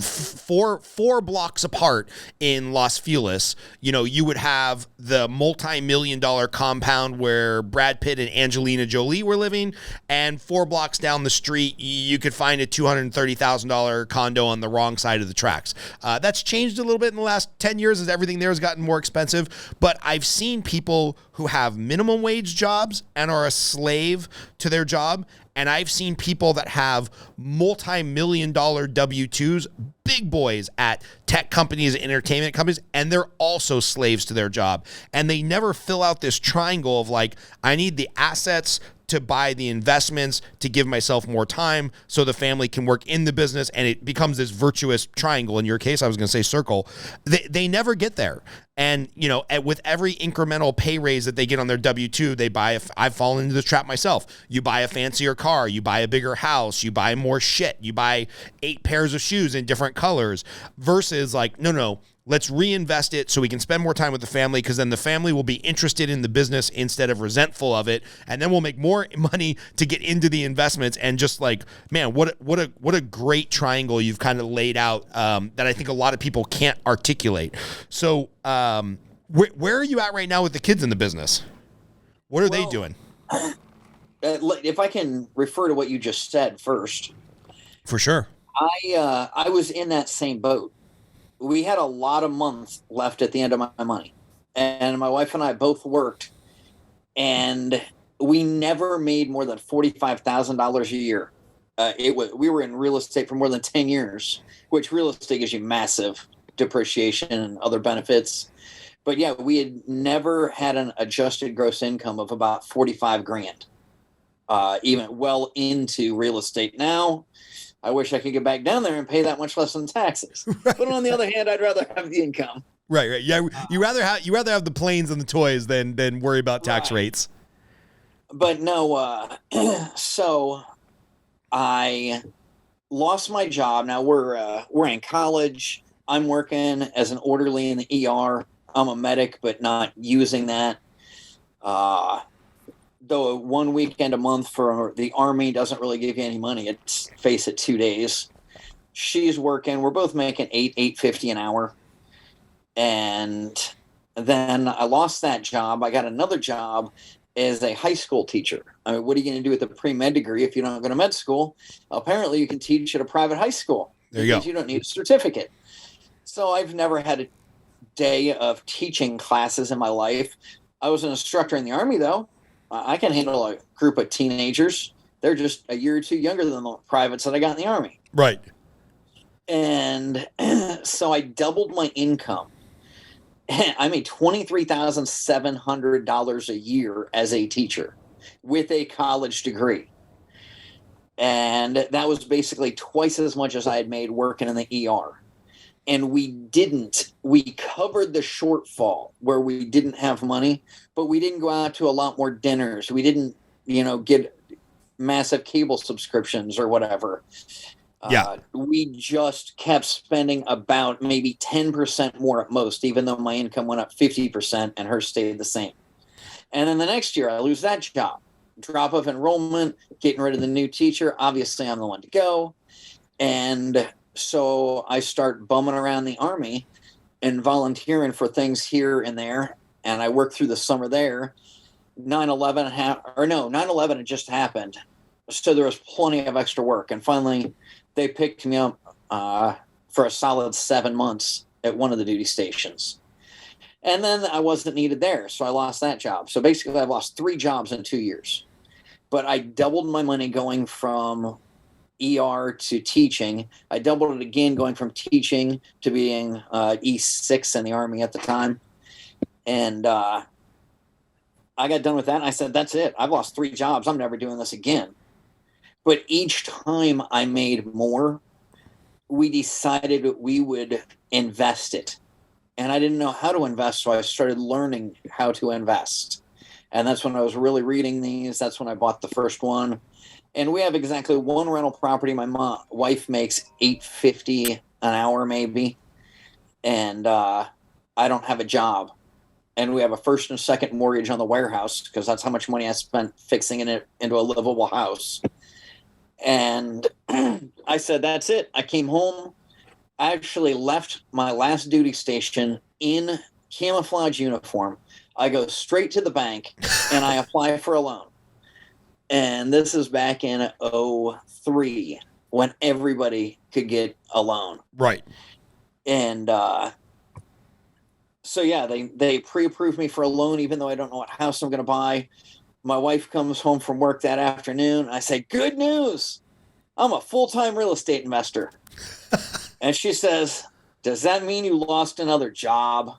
four blocks apart in Los Feliz. You would have the multi-million-dollar compound where Brad Pitt and Angelina Jolie were living, and 4 blocks down the street, you could find a $230,000 condo on the wrong side of the tracks. That's changed a little bit in the last 10 years as everything there has gotten more expensive, but I've seen people who have minimum wage jobs and are a slave to their job. And I've seen people that have multi-million-dollar W-2s, big boys at tech companies, entertainment companies, and they're also slaves to their job. And they never fill out this triangle of like, I need the assets to buy the investments to give myself more time so the family can work in the business, and it becomes this virtuous triangle. In your case, I was going to say circle. They never get there. And, with every incremental pay raise that they get on their W-2, I've fallen into the trap myself. You buy a fancier car, you buy a bigger house, you buy more shit, you buy 8 pairs of shoes in different colors, versus like, no, let's reinvest it so we can spend more time with the family, because then the family will be interested in the business instead of resentful of it. And then we'll make more money to get into the investments. And just like, man, what a great triangle you've kind of laid out, that I think a lot of people can't articulate. So where are you at right now with the kids in the business? What are they doing? If I can refer to what you just said first. For sure. I was in that same boat. We had a lot of months left at the end of my money, and my wife and I both worked, and we never made more than $45,000 a year. We were in real estate for more than 10 years, which real estate gives you massive depreciation and other benefits. But yeah, we had never had an adjusted gross income of about 45 grand. even well into real estate now. I wish I could get back down there and pay that much less in taxes. But on the other hand, I'd rather have the income. Right. Yeah. You rather have the planes and the toys than worry about tax rates. But no. So I lost my job. Now we're in college. I'm working as an orderly in the ER. I'm a medic, but not using that. Though 1 weekend a month for the Army doesn't really give you any money. It's, face it, 2 days. She's working. We're both making $8.50 an hour. And then I lost that job. I got another job as a high school teacher. I mean, what are you going to do with a pre-med degree if you don't go to med school? Apparently, you can teach at a private high school. There you go. You don't need a certificate. So I've never had a day of teaching classes in my life. I was an instructor in the Army, though. I can handle a group of teenagers. They're just a year or two younger than the privates that I got in the Army. Right. And so I doubled my income. I made $23,700 a year as a teacher with a college degree. And that was basically twice as much as I had made working in the ER. And we covered the shortfall where we didn't have money, but we didn't go out to a lot more dinners. We didn't, get massive cable subscriptions or whatever. We just kept spending about maybe 10% more at most, even though my income went up 50% and hers stayed the same. And then the next year I lose that job, drop of enrollment, getting rid of the new teacher. Obviously I'm the one to go. And so I start bumming around the Army and volunteering for things here and there. And I worked through the summer there. 9/11 had just happened. So there was plenty of extra work. And finally they picked me up for a solid 7 months at one of the duty stations. And then I wasn't needed there. So I lost that job. So basically I've lost 3 jobs in 2 years. But I doubled my money going from ER to teaching. I doubled it again going from teaching to being E6 in the Army at the time. And I got done with that and I said, that's it. I've lost 3 jobs. I'm never doing this again. But each time I made more, we decided that we would invest it. And I didn't know how to invest, so I started learning how to invest. And that's when I was really reading these. That's when I bought the first one. And we have exactly one rental property. My wife makes $8.50 an hour maybe. And I don't have a job. And we have a first and second mortgage on the warehouse because that's how much money I spent fixing it into a livable house. And I said, that's it. I came home. I actually left my last duty station in camouflage uniform. I go straight to the bank and I apply for a loan. And this is back in 2003 when everybody could get a loan. Right. And so, yeah, they pre-approved me for a loan, even though I don't know what house I'm going to buy. My wife comes home from work that afternoon. I say, good news. I'm a full-time real estate investor. And she says, does that mean you lost another job?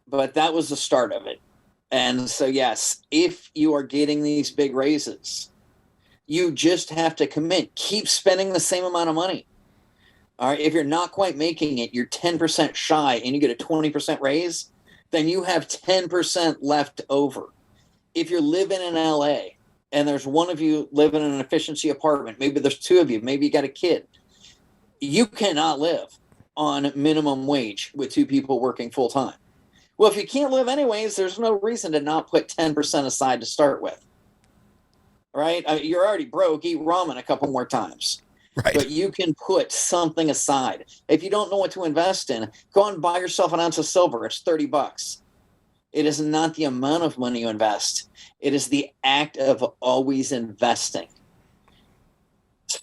But that was the start of it. And so, yes, if you are getting these big raises, you just have to commit. Keep spending the same amount of money. All right. If you're not quite making it, you're 10% shy and you get a 20% raise, then you have 10% left over. If you're living in LA and there's one of you living in an efficiency apartment, maybe there's 2 of you, maybe you got a kid, you cannot live on minimum wage with 2 people working full time. Well, if you can't live anyways, there's no reason to not put 10% aside to start with. Right? I mean, you're already broke. Eat ramen a couple more times. Right. But you can put something aside. If you don't know what to invest in, go and buy yourself an ounce of silver. It's $30. It is not the amount of money you invest. It is the act of always investing.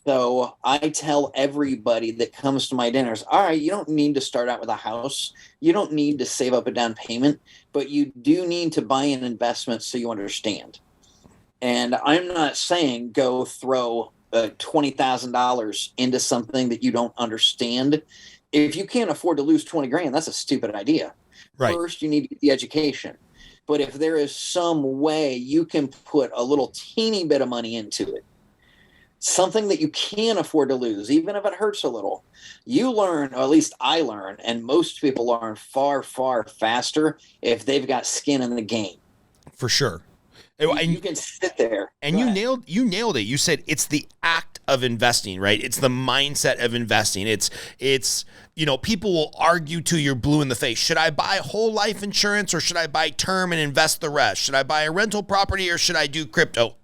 So I tell everybody that comes to my dinners, all right, you don't need to start out with a house. You don't need to save up a down payment, but you do need to buy an investment so you understand. And I'm not saying go throw $20,000 into something that you don't understand. If you can't afford to lose 20 grand, that's a stupid idea. Right. First, you need to get the education. But if there is some way you can put a little teeny bit of money into it, something that you can afford to lose, even if it hurts a little, you learn, or at least I learn, and most people learn far, far faster if they've got skin in the game. For sure. You can sit there. And you nailed it. You said it's the act of investing, right? It's the mindset of investing. It's people will argue till you're blue in the face. Should I buy whole life insurance or should I buy term and invest the rest? Should I buy a rental property or should I do crypto?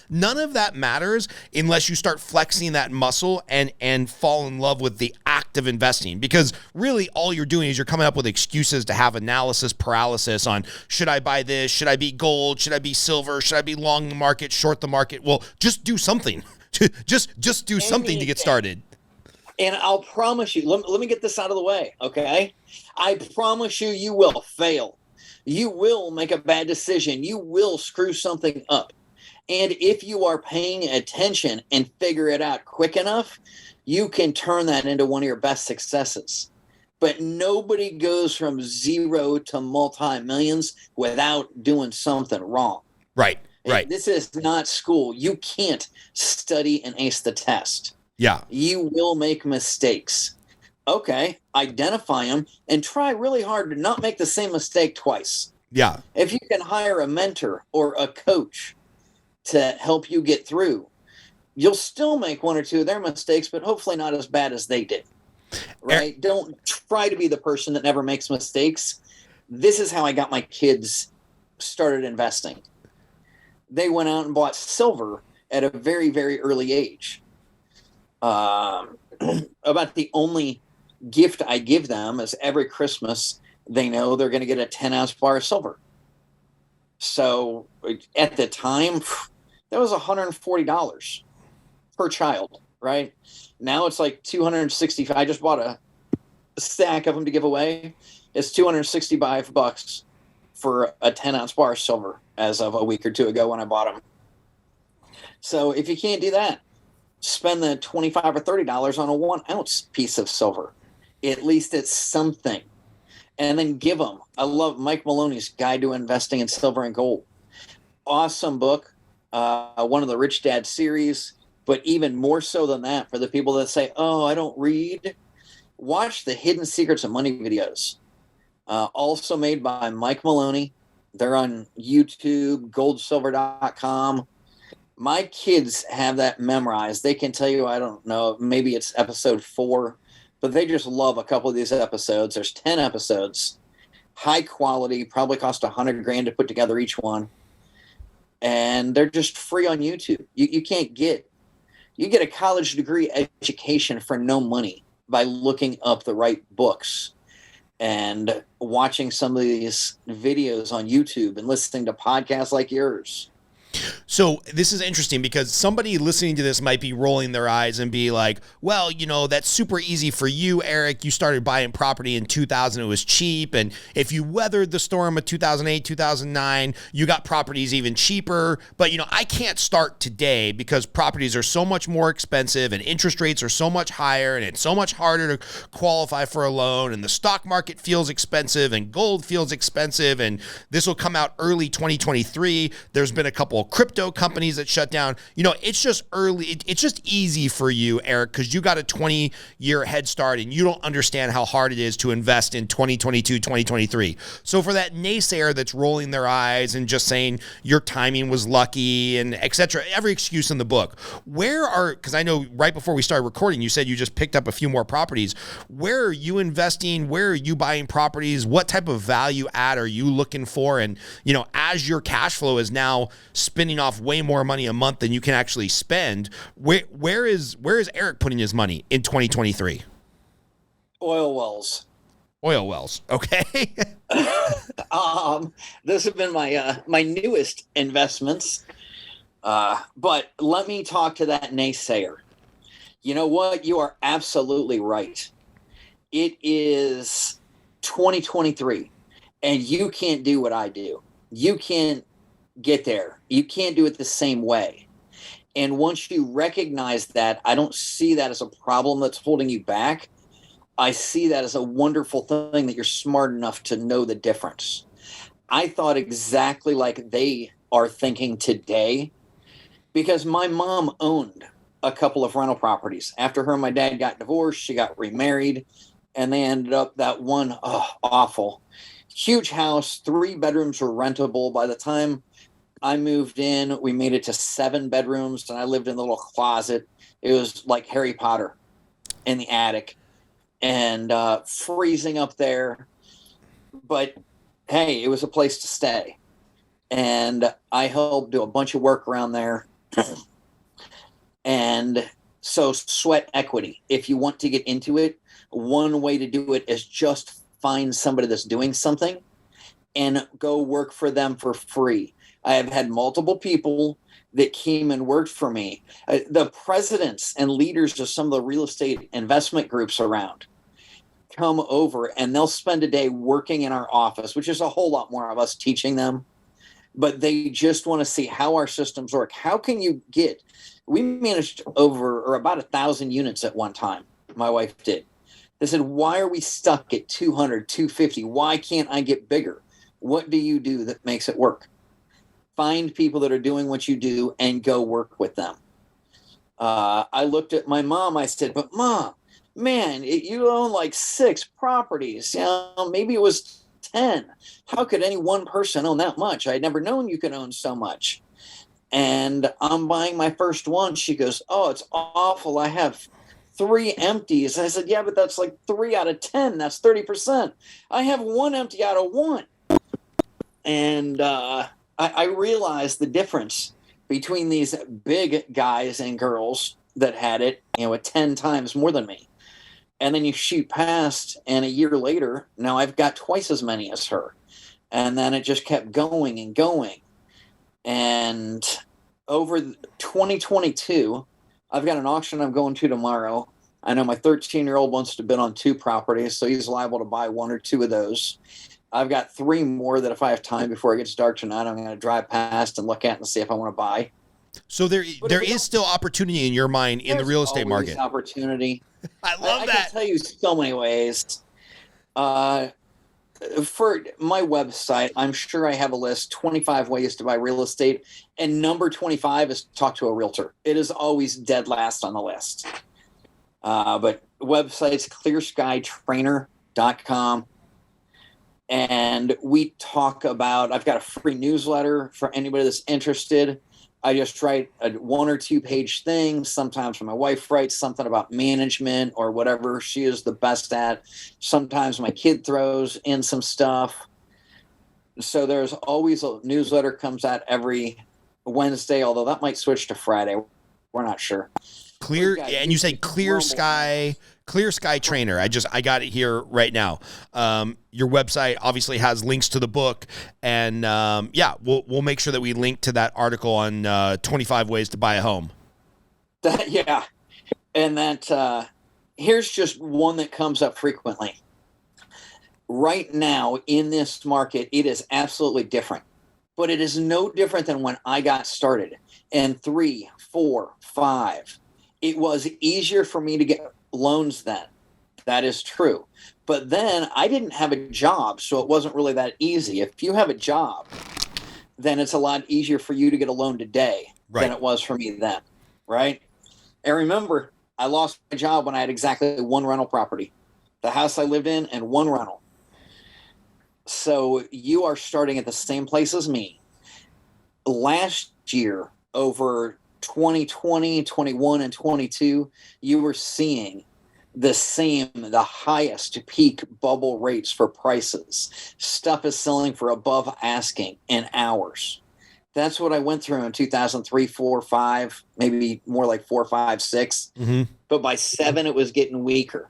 None of that matters unless you start flexing that muscle and fall in love with the act of investing. Because really all you're doing is you're coming up with excuses to have analysis paralysis on, should I buy this? Should I be gold? Should I be silver? Should I be long the market, short the market? Well, just do something. just do something to get started. And I'll promise you, let me get this out of the way, okay? I promise you will fail. You will make a bad decision. You will screw something up. And if you are paying attention and figure it out quick enough, you can turn that into one of your best successes. But nobody goes from zero to multi-millions without doing something wrong. Right. This is not school. You can't study and ace the test. Yeah. You will make mistakes. Okay, identify them and try really hard to not make the same mistake twice. Yeah. If you can hire a mentor or a coach to help you get through, you'll still make one or two of their mistakes, but hopefully not as bad as they did. Right? Don't try to be the person that never makes mistakes. This is how I got my kids started investing. They went out and bought silver at a very, very early age. About the only gift I give them is every Christmas they know they're going to get a 10-ounce bar of silver. So at the time, that was $140 per child, right? Now it's like $265. I just bought a stack of them to give away. It's $265 for a 10-ounce bar of silver as of a week or two ago when I bought them. So if you can't do that, spend the $25 or $30 on a 1-ounce piece of silver. At least it's something. And then give them. I love Mike Maloney's Guide to Investing in Silver and Gold. Awesome book. One of the Rich Dad series. But even more so than that, for the people that say, oh, I don't read, watch the Hidden Secrets of Money videos. Also made by Mike Maloney. They're on YouTube, goldsilver.com. My kids have that memorized. They can tell you, I don't know, maybe it's episode 4, but they just love a couple of these episodes. There's 10 episodes, high quality, probably cost $100,000 to put together each one. And they're just free on YouTube. You get a college degree education for no money by looking up the right books and watching some of these videos on YouTube and listening to podcasts like yours. So this is interesting because somebody listening to this might be rolling their eyes and be like, well, that's super easy for you, Eric. You started buying property in 2000. It was cheap. And if you weathered the storm of 2008, 2009, you got properties even cheaper. But, I can't start today because properties are so much more expensive and interest rates are so much higher and it's so much harder to qualify for a loan. And the stock market feels expensive and gold feels expensive. And this will come out early 2023. There's been a couple of crypto companies that shut down. It's just early. It's just easy for you, Eric, because you got a 20-year head start and you don't understand how hard it is to invest in 2022, 2023. So for that naysayer that's rolling their eyes and just saying your timing was lucky and et cetera, every excuse in the book, because I know right before we started recording, you said you just picked up a few more properties. Where are you investing? Where are you buying properties? What type of value add are you looking for? And, as your cash flow is now spinning off way more money a month than you can actually spend, where is Eric putting his money in 2023? Oil wells. Okay. Those have been my newest investments. But let me talk to that naysayer. You know what? You are absolutely right. It is 2023 and you can't do what I do. You can't get there. You can't do it the same way. And once you recognize that, I don't see that as a problem that's holding you back. I see that as a wonderful thing that you're smart enough to know the difference. I thought exactly like they are thinking today, because my mom owned a couple of rental properties. After her and my dad got divorced, she got remarried, and they ended up that one awful huge house. 3 bedrooms were rentable. By the time I moved in, we made it to 7 bedrooms, and I lived in a little closet. It was like Harry Potter in the attic, and freezing up there. But hey, it was a place to stay. And I helped do a bunch of work around there. And so sweat equity, if you want to get into it, one way to do it is just find somebody that's doing something and go work for them for free. I have had multiple people that came and worked for me. The presidents and leaders of some of the real estate investment groups around come over, and they'll spend a day working in our office, which is a whole lot more of us teaching them. But they just want to see how our systems work. How can you get, we managed over or about 1,000 units at one time. My wife did. They said, why are we stuck at 200, 250? Why can't I get bigger? What do you do that makes it work? Find people that are doing what you do and go work with them. I looked at my mom. I said, but Mom, man, you own like 6 properties. You know, maybe it was 10. How could any one person own that much? I'd never known you could own so much. And I'm buying my first one. She goes, oh, it's awful. I have 3 empties. I said, yeah, but that's like 3 out of 10. That's 30%. I have 1 empty out of 1. And I realized the difference between these big guys and girls that had it, you know, at 10 times more than me. And then you shoot past, and a year later, now I've got twice as many as her. And then it just kept going and going. And over 2022, I've got an auction I'm going to tomorrow. I know my 13-year-old wants to bid on 2 properties, so he's liable to buy 1 or 2 of those. I've got 3 more that if I have time before it gets dark tonight, I'm going to drive past and look at and see if I want to buy. So there is still opportunity in your mind in the real estate market. Opportunity. I love that. I can tell you so many ways. For my website, I'm sure I have a list, 25 ways to buy real estate. And number 25 is talk to a realtor. It is always dead last on the list. But website's clearskytrainer.com. And we talk about, I've got a free newsletter for anybody that's interested. I just write a 1 or 2 page thing. Sometimes my wife writes something about management or whatever she is the best at. Sometimes my kid throws in some stuff. So there's always a newsletter comes out every Wednesday, although that might switch to Friday. We're not sure. And you say Clear Sky Trainer. I got it here right now. Your website obviously has links to the book, and we'll make sure that we link to that article on 25 ways to buy a home. Yeah, and that here's just one that comes up frequently. Right now in this market, it is absolutely different, but it is no different than when I got started. And 3, 4, 5. It was easier for me to get loans then. That is true. But then I didn't have a job, so it wasn't really that easy. If you have a job, then it's a lot easier for you to get a loan today than it was for me then, right? And remember, I lost my job when I had exactly 1 rental property, the house I lived in and 1 rental. So you are starting at the same place as me. Last year, over 2020, 21, and 22, you were seeing the highest peak bubble rates for prices. Stuff is selling for above asking in hours. That's what I went through in 2003, 4, 5, maybe more like 4, 5, 6. Mm-hmm. But by 7, it was getting weaker.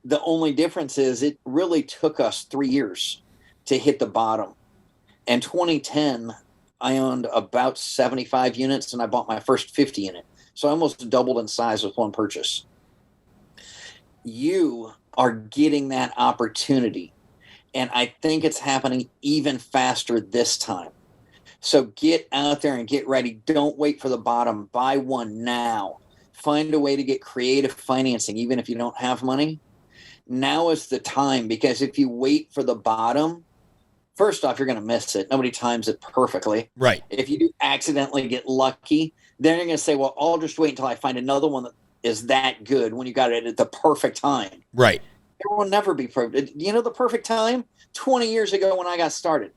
The only difference is it really took us 3 years to hit the bottom. In 2010, I owned about 75 units, and I bought my first 50 unit. So I almost doubled in size with 1 purchase. You are getting that opportunity, and I think it's happening even faster this time. So get out there and get ready. Don't wait for the bottom. Buy one now. Find a way to get creative financing, even if you don't have money. Now is the time, because if you wait for the bottom, first off, you're going to miss it. Nobody times it perfectly. Right. If you do accidentally get lucky, then you're going to say, well, I'll just wait until I find another one that is that good when you got it at the perfect time. Right. It will never be perfect. You know the perfect time? 20 years ago when I got started.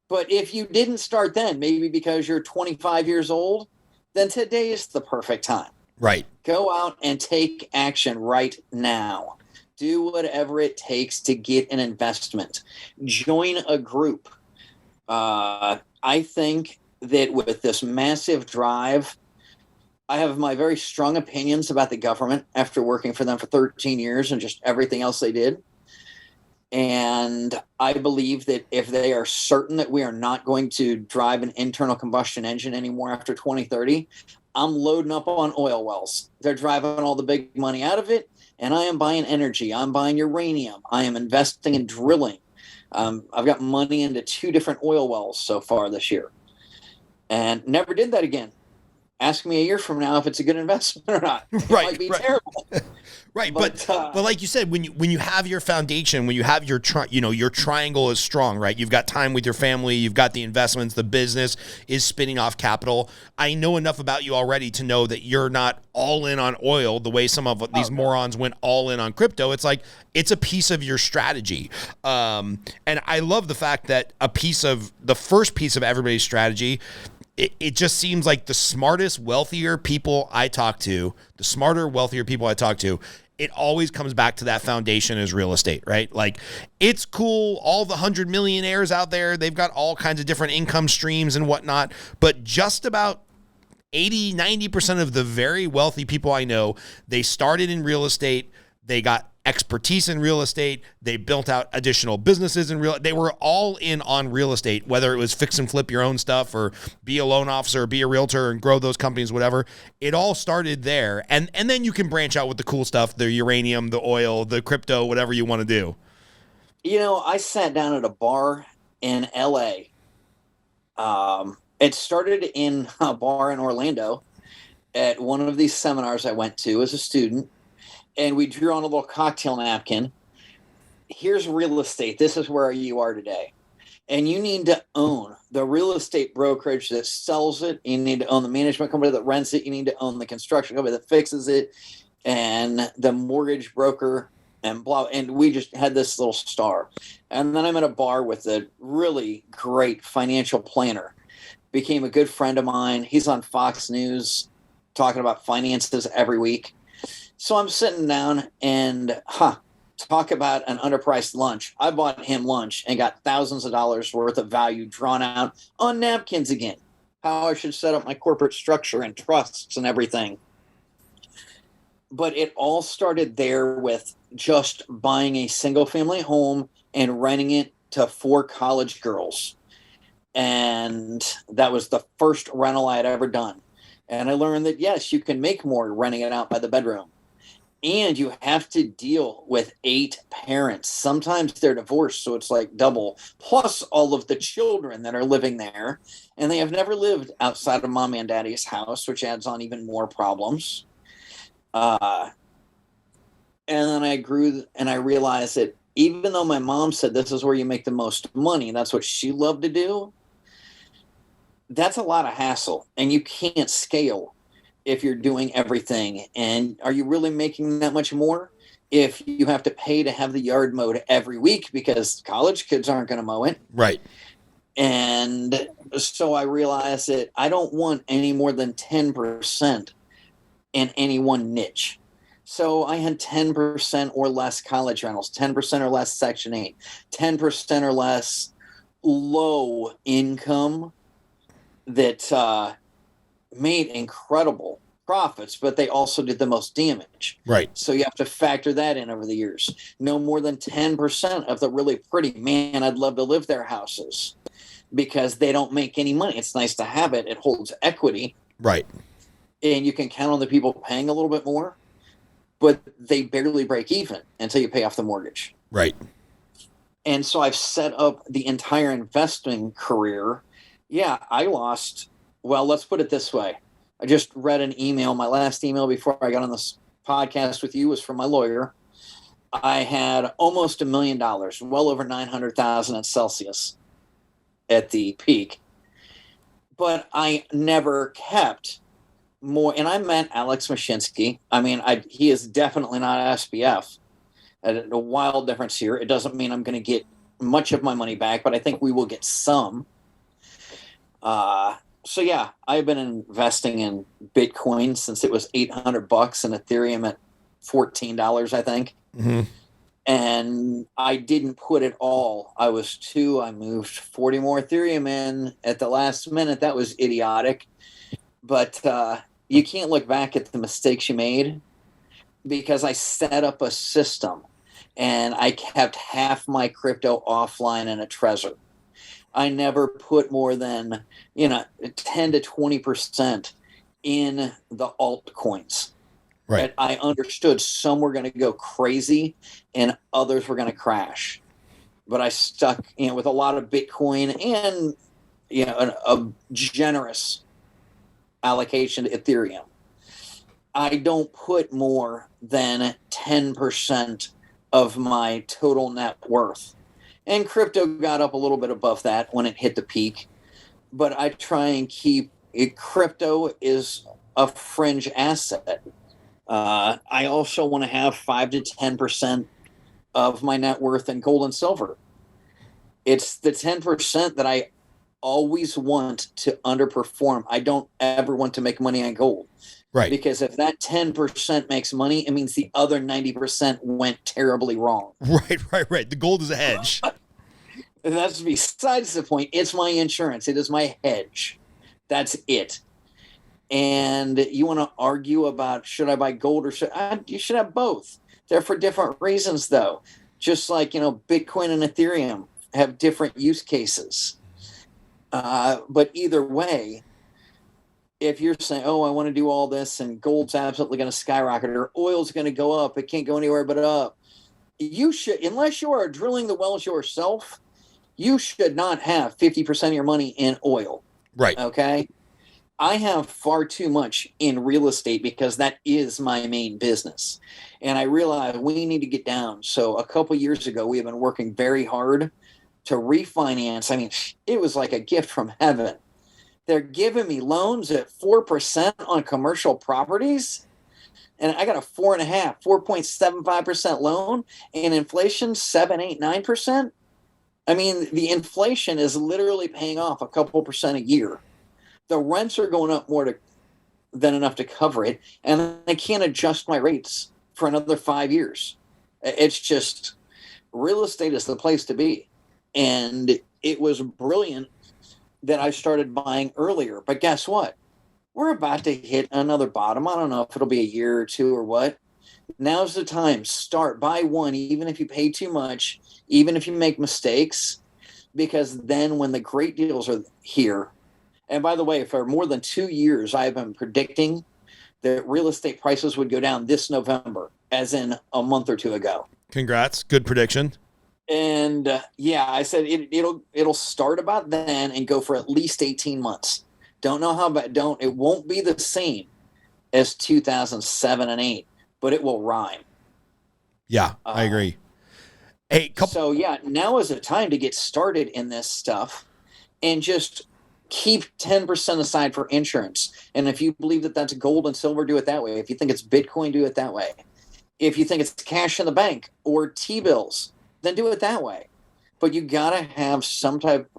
But if you didn't start then, maybe because you're 25 years old, then today is the perfect time. Right. Go out and take action right now. Do whatever it takes to get an investment. Join a group. I think that with this massive drive, I have my very strong opinions about the government after working for them for 13 years and just everything else they did. And I believe that if they are certain that we are not going to drive an internal combustion engine anymore after 2030, I'm loading up on oil wells. They're driving all the big money out of it, and I am buying energy. I'm buying uranium. I am investing in drilling. I've got money into 2 different oil wells so far this year, and never did that again. Ask me a year from now if it's a good investment or not. It might be terrible. Right, but like you said, when you have your foundation, when you have your your triangle is strong, right? You've got time with your family, you've got the investments, the business is spinning off capital. I know enough about you already to know that you're not all in on oil the way some of these morons went all in on crypto. It's like it's a piece of your strategy, and I love the fact that the first piece of everybody's strategy. It just seems like the smarter, wealthier people I talk to, it always comes back to that foundation as real estate, right? Like, it's cool. All the 100 millionaires out there, they've got all kinds of different income streams and whatnot. But just about 80, 90% of the very wealthy people I know, they started in real estate. They got expertise in real estate. They built out additional businesses in they were all in on real estate, whether it was fix and flip your own stuff or be a loan officer, be a realtor and grow those companies, whatever. It all started there. And then you can branch out with the cool stuff, the uranium, the oil, the crypto, whatever you want to do. You know, I sat down at a bar in LA. It started in a bar in Orlando at one of these seminars I went to as a student. And we drew on a little cocktail napkin. Here's real estate. This is where you are today. And you need to own the real estate brokerage that sells it. You need to own the management company that rents it. You need to own the construction company that fixes it and the mortgage broker and blah. And we just had this little star. And then I'm at a bar with a really great financial planner. Became a good friend of mine. He's on Fox News talking about finances every week. So I'm sitting down and, talk about an underpriced lunch. I bought him lunch and got thousands of dollars worth of value drawn out on napkins again. How I should set up my corporate structure and trusts and everything. But it all started there with just buying a single family home and renting it to 4 college girls. And that was the first rental I had ever done. And I learned that, yes, you can make more renting it out by the bedroom. And you have to deal with 8 parents. Sometimes they're divorced, so it's like double, plus all of the children that are living there. And they have never lived outside of mommy and daddy's house, which adds on even more problems. And then I grew and I realized that even though my mom said this is where you make the most money, and that's what she loved to do, that's a lot of hassle. And you can't scale if you're doing everything. And are you really making that much more if you have to pay to have the yard mowed every week because college kids aren't going to mow it? Right. And so I realized that I don't want any more than 10% in any one niche. So I had 10% or less college rentals, 10% or less Section 8, 10% or less low income that made incredible profits, but they also did the most damage. Right. So you have to factor that in over the years. No more than 10% of the really pretty, man, I'd love to live their houses because they don't make any money. It's nice to have it. It holds equity. Right. And you can count on the people paying a little bit more, but they barely break even until you pay off the mortgage. Right. And so I've set up the entire investing career. Yeah, I lost. Well, let's put it this way. I just read an email. My last email before I got on this podcast with you was from my lawyer. I had almost $1 million, well over 900,000 at Celsius. at the peak, but I never kept more. And I met Alex Mashinsky. I mean, he is definitely not SPF. A wild difference here. It doesn't mean I'm going to get much of my money back, but I think we will get some. So yeah, I've been investing in Bitcoin since it was $800 and Ethereum at $14, I think. Mm-hmm. And I didn't put it all. I moved 40 more Ethereum in at the last minute. That was idiotic. But you can't look back at the mistakes you made, because I set up a system and I kept half my crypto offline in a Trezor. I never put more than 10 to 20% in the altcoins. Right. I understood some were going to go crazy and others were going to crash. But I stuck with a lot of Bitcoin and a generous allocation to Ethereum. I don't put more than 10% of my total net worth. And crypto got up a little bit above that when it hit the peak. But I try and keep it. Crypto is a fringe asset. I also want to have 5 to 10% of my net worth in gold and silver. It's the 10% that I always want to underperform. I don't ever want to make money on gold. Right. Because if that 10% makes money, it means the other 90% went terribly wrong. Right. The gold is a hedge. And that's besides the point. It's my insurance. It is my hedge. That's it. And you want to argue about should I buy gold or you should have both. They're for different reasons, though. Just like, Bitcoin and Ethereum have different use cases. But either way, if you're saying, oh, I want to do all this and gold's absolutely going to skyrocket or oil's going to go up, it can't go anywhere but up. You should, unless you are drilling the wells yourself, you should not have 50% of your money in oil. Right. Okay. I have far too much in real estate because that is my main business. And I realize we need to get down. So a couple years ago, we have been working very hard to refinance. I mean, it was like a gift from heaven. They're giving me loans at 4% on commercial properties. And I got a 4.75% loan, and inflation 7, 8, 9%. I mean, the inflation is literally paying off a couple percent a year. The rents are going up more than enough to cover it, and I can't adjust my rates for another 5 years. It's just, real estate is the place to be. And it was brilliant that I started buying earlier. But guess what? We're about to hit another bottom. I don't know if it'll be a year or two or what. Now's the time. Start. Buy one, even if you pay too much, even if you make mistakes, because then when the great deals are here, and by the way, for more than 2 years, I've been predicting that real estate prices would go down this November, as in a month or two ago. Congrats. Good prediction. And I said it'll start about then and go for at least 18 months. Don't know how, but it won't be the same as 2007 and 8, but it will rhyme. Yeah, I agree. So now is the time to get started in this stuff and just keep 10% aside for insurance. And if you believe that that's gold and silver, do it that way. If you think it's Bitcoin, do it that way. If you think it's cash in the bank or T-bills, then do it that way. But you got to have some type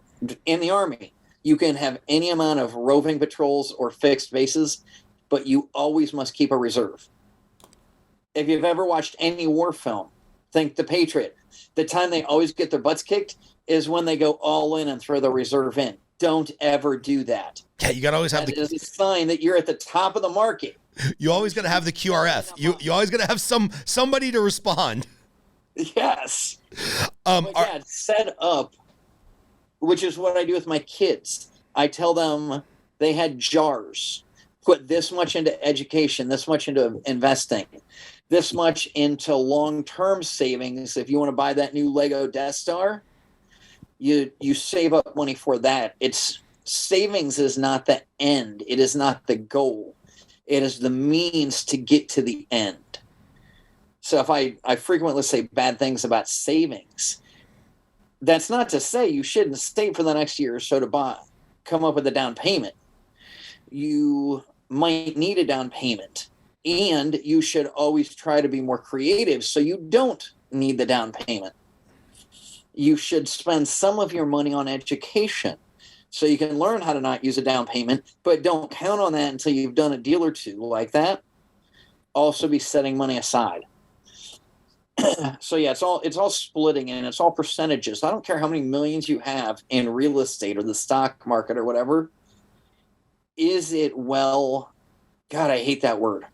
in the Army. You can have any amount of roving patrols or fixed bases, but you always must keep a reserve. If you've ever watched any war film, think The Patriot. The time they always get their butts kicked is when they go all in and throw the reserve in. Don't ever do that. Yeah, you got to always have that is a sign that you're at the top of the market. You always got to have the QRF. You always got to have somebody to respond. Yes. Set up, which is what I do with my kids. I tell them they had jars. Put this much into education, this much into investing, this much into long-term savings. If you want to buy that new Lego Death Star, you save up money for that. Savings is not the end. It is not the goal. It is the means to get to the end. So if I frequently say bad things about savings, That's not to say you shouldn't save for the next year or so to come up with a down payment. You might need a down payment, and you should always try to be more creative so you don't need the down payment. You should spend some of your money on education so you can learn how to not use a down payment, but don't count on that until you've done a deal or two like that. Also be setting money aside. So yeah, it's all splitting and it's all percentages. I don't care how many millions you have in real estate or the stock market or whatever. Is it well, God, I hate that word,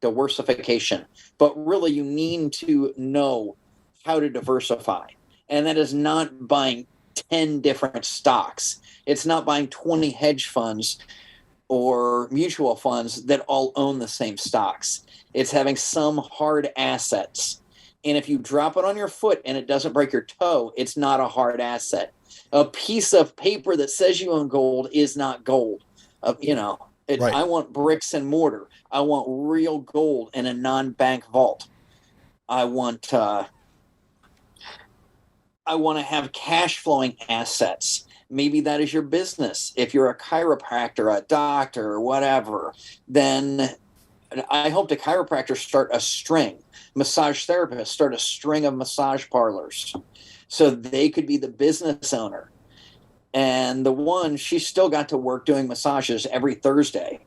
diversification. But really you need to know how to diversify. And that is not buying 10 different stocks. It's not buying 20 hedge funds or mutual funds that all own the same stocks. It's having some hard assets. And if you drop it on your foot and it doesn't break your toe, it's not a hard asset. A piece of paper that says you own gold is not gold. Right. I want bricks and mortar. I want real gold in a non-bank vault. I want to have cash flowing assets. Maybe that is your business. If you're a chiropractor, a doctor, or whatever, then I hope the chiropractors start a string. Massage therapists start a string of massage parlors so they could be the business owner. And the one, she still got to work doing massages every Thursday.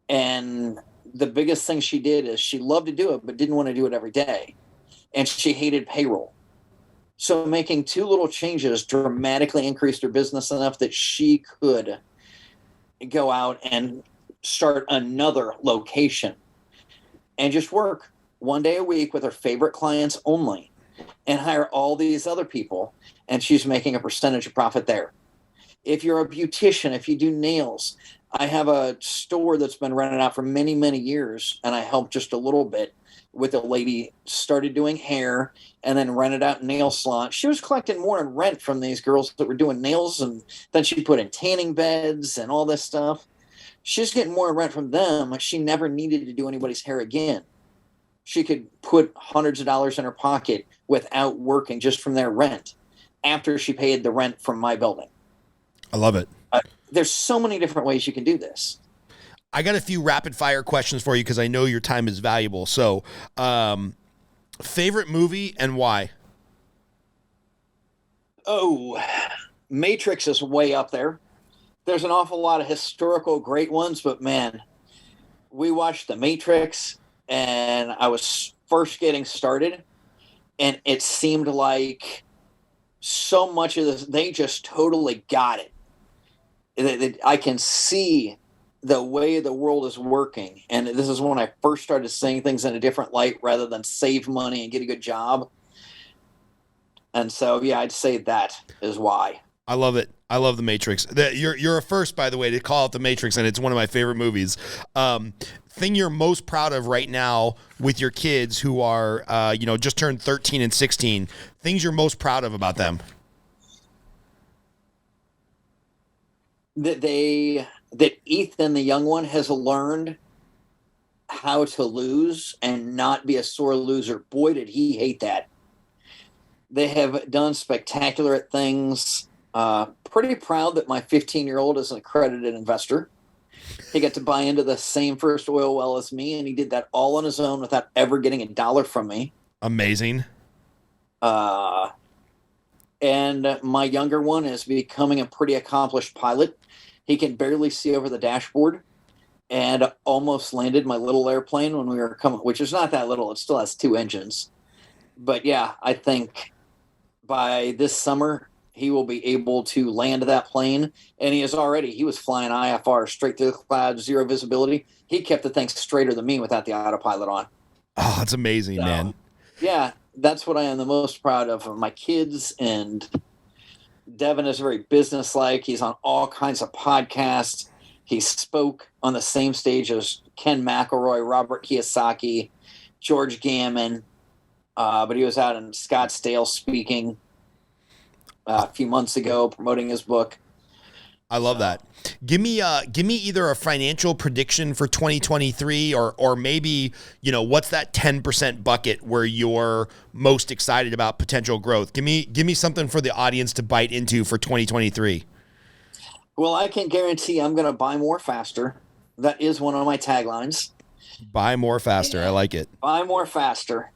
And the biggest thing she did is she loved to do it, but didn't want to do it every day. And she hated payroll. So making two little changes dramatically increased her business enough that she could go out and start another location and just work one day a week with her favorite clients only and hire all these other people. And she's making a percentage of profit there. If you're a beautician, if you do nails, I have a store that's been rented out for many, many years, and I helped just a little bit with a lady, started doing hair and then rented out nail salon. She was collecting more in rent from these girls that were doing nails, and then she put in tanning beds and all this stuff. She's getting more in rent from them. She never needed to do anybody's hair again. She could put hundreds of dollars in her pocket without working just from their rent after she paid the rent from my building. I love it. There's so many different ways you can do this. I got a few rapid fire questions for you because I know your time is valuable. So, favorite movie and why? Oh, Matrix is way up there. There's an awful lot of historical great ones, but man, we watched The Matrix and I was first getting started and it seemed like so much of this, they just totally got it. I can see the way the world is working. And this is when I first started seeing things in a different light rather than save money and get a good job. And so, yeah, I'd say that is why. I love it. I love The Matrix. You're a first, by the way, to call it The Matrix, and it's one of my favorite movies. Thing you're most proud of right now with your kids who are, just turned 13 and 16, things you're most proud of about them? That Ethan, the young one, has learned how to lose and not be a sore loser. Boy, did he hate that. They have done spectacular things. Pretty proud that my 15-year-old is an accredited investor. He got to buy into the same first oil well as me, and he did that all on his own without ever getting $1 from me. Amazing. And my younger one is becoming a pretty accomplished pilot. He can barely see over the dashboard and almost landed my little airplane when we were coming, which is not that little. It still has 2 engines. But yeah, I think by this summer, he will be able to land that plane. And he was flying IFR straight through the clouds, 0 visibility. He kept the thing straighter than me without the autopilot on. Oh, that's amazing, so, man. Yeah, that's what I am the most proud of my kids. And Devin is very businesslike. He's on all kinds of podcasts. He spoke on the same stage as Ken McElroy, Robert Kiyosaki, George Gammon. But he was out in Scottsdale speaking a few months ago, promoting his book. I love that. Give me either a financial prediction for 2023 or maybe, what's that 10% bucket where you're most excited about potential growth? Give me something for the audience to bite into for 2023. Well, I can guarantee I'm going to buy more faster. That is one of my taglines. Buy more faster. I like it. Buy more faster.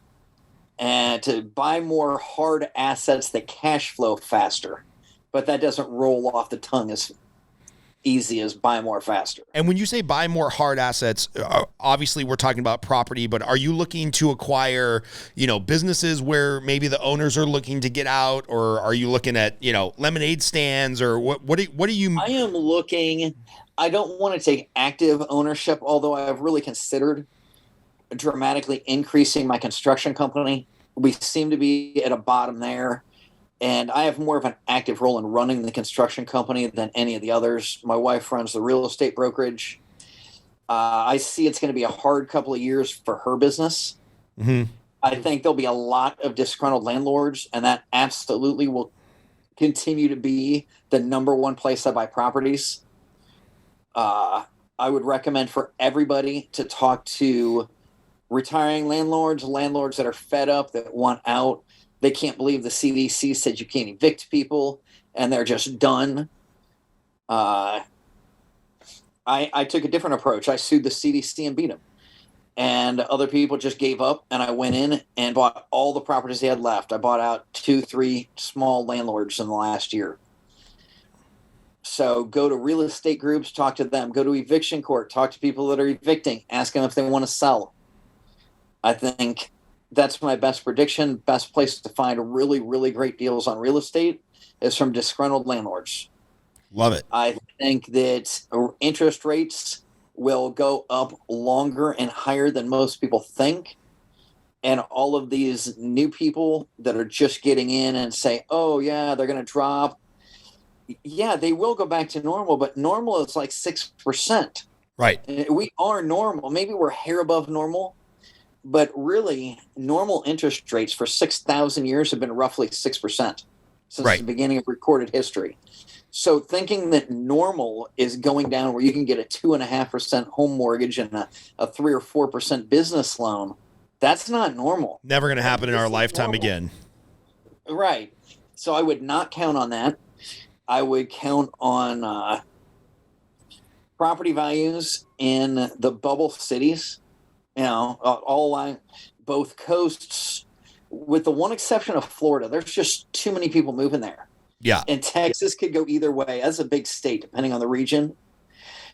And to buy more hard assets that cash flow faster. But that doesn't roll off the tongue as easy as buy more faster. And when you say buy more hard assets, obviously we're talking about property, but are you looking to acquire, businesses where maybe the owners are looking to get out, or are you looking at, lemonade stands, or what are you? I am looking, I don't want to take active ownership, although I've really considered dramatically increasing my construction company. We seem to be at a bottom there. And I have more of an active role in running the construction company than any of the others. My wife runs the real estate brokerage. I see it's going to be a hard couple of years for her business. Mm-hmm. I think there'll be a lot of disgruntled landlords, and that absolutely will continue to be the number one place I buy properties. I would recommend for everybody to talk to retiring landlords that are fed up, that want out. They can't believe the CDC said you can't evict people, and they're just done. I took a different approach. I sued the CDC and beat them. And other people just gave up, and I went in and bought all the properties they had left. I bought out 2-3 small landlords in the last year. So go to real estate groups, talk to them. Go to eviction court, talk to people that are evicting, ask them if they want to sell. I think that's my best prediction. Best place to find really, really great deals on real estate is from disgruntled landlords. Love it. I think that interest rates will go up longer and higher than most people think. And all of these new people that are just getting in and say, oh, yeah, they're going to drop. Yeah, they will go back to normal, but normal is like 6%. Right. We are normal. Maybe we're hair above normal. But really, normal interest rates for 6,000 years have been roughly 6% since the beginning of recorded history. So thinking that normal is going down where you can get a 2.5% home mortgage and a 3 or 4% business loan, that's not normal. Never going to happen in our lifetime again. Right. So I would not count on that. I would count on property values in the bubble cities. All along both coasts, with the one exception of Florida. There's just too many people moving there. Yeah. And Texas could go either way. That's a big state, depending on the region.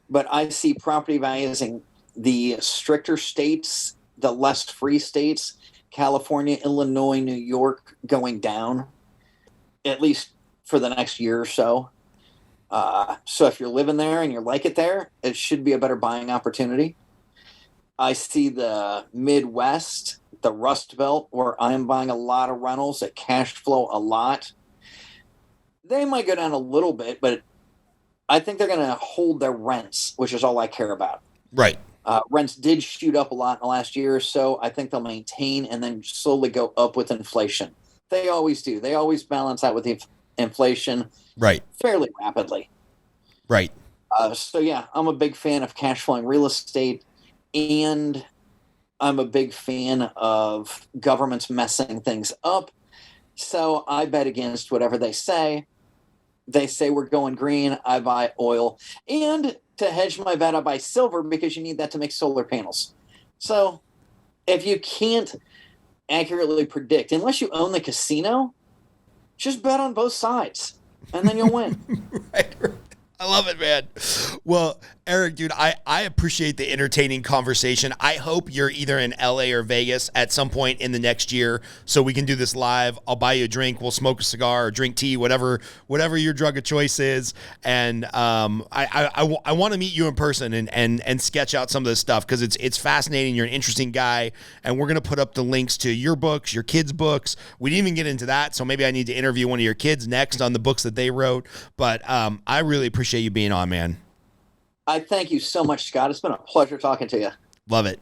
But I see property values in the stricter states, the less free states, California, Illinois, New York, going down, at least for the next year or so. So if you're living there and you like it there, it should be a better buying opportunity. I see the Midwest, the Rust Belt, where I'm buying a lot of rentals that cash flow a lot. They might go down a little bit, but I think they're going to hold their rents, which is all I care about. Right. Rents did shoot up a lot in the last year or so. I think they'll maintain and then slowly go up with inflation. They always do. They always balance out with the inflation fairly rapidly. Right. So, yeah, I'm a big fan of cash flowing real estate. And I'm a big fan of governments messing things up. So I bet against whatever they say. They say we're going green. I buy oil. And to hedge my bet, I buy silver because you need that to make solar panels. So if you can't accurately predict, unless you own the casino, just bet on both sides and then you'll win. Right. I love it, man. Well, Eric, dude, I appreciate the entertaining conversation. I hope you're either in LA or Vegas at some point in the next year so we can do this live. I'll buy you a drink. We'll smoke a cigar or drink tea, whatever your drug of choice is. And I want to meet you in person and sketch out some of this stuff because it's fascinating. You're an interesting guy. And we're going to put up the links to your books, your kids' books. We didn't even get into that, so maybe I need to interview one of your kids next on the books that they wrote. But I really appreciate you being on, man. I thank you so much, Scott. It's been a pleasure talking to you. Love it.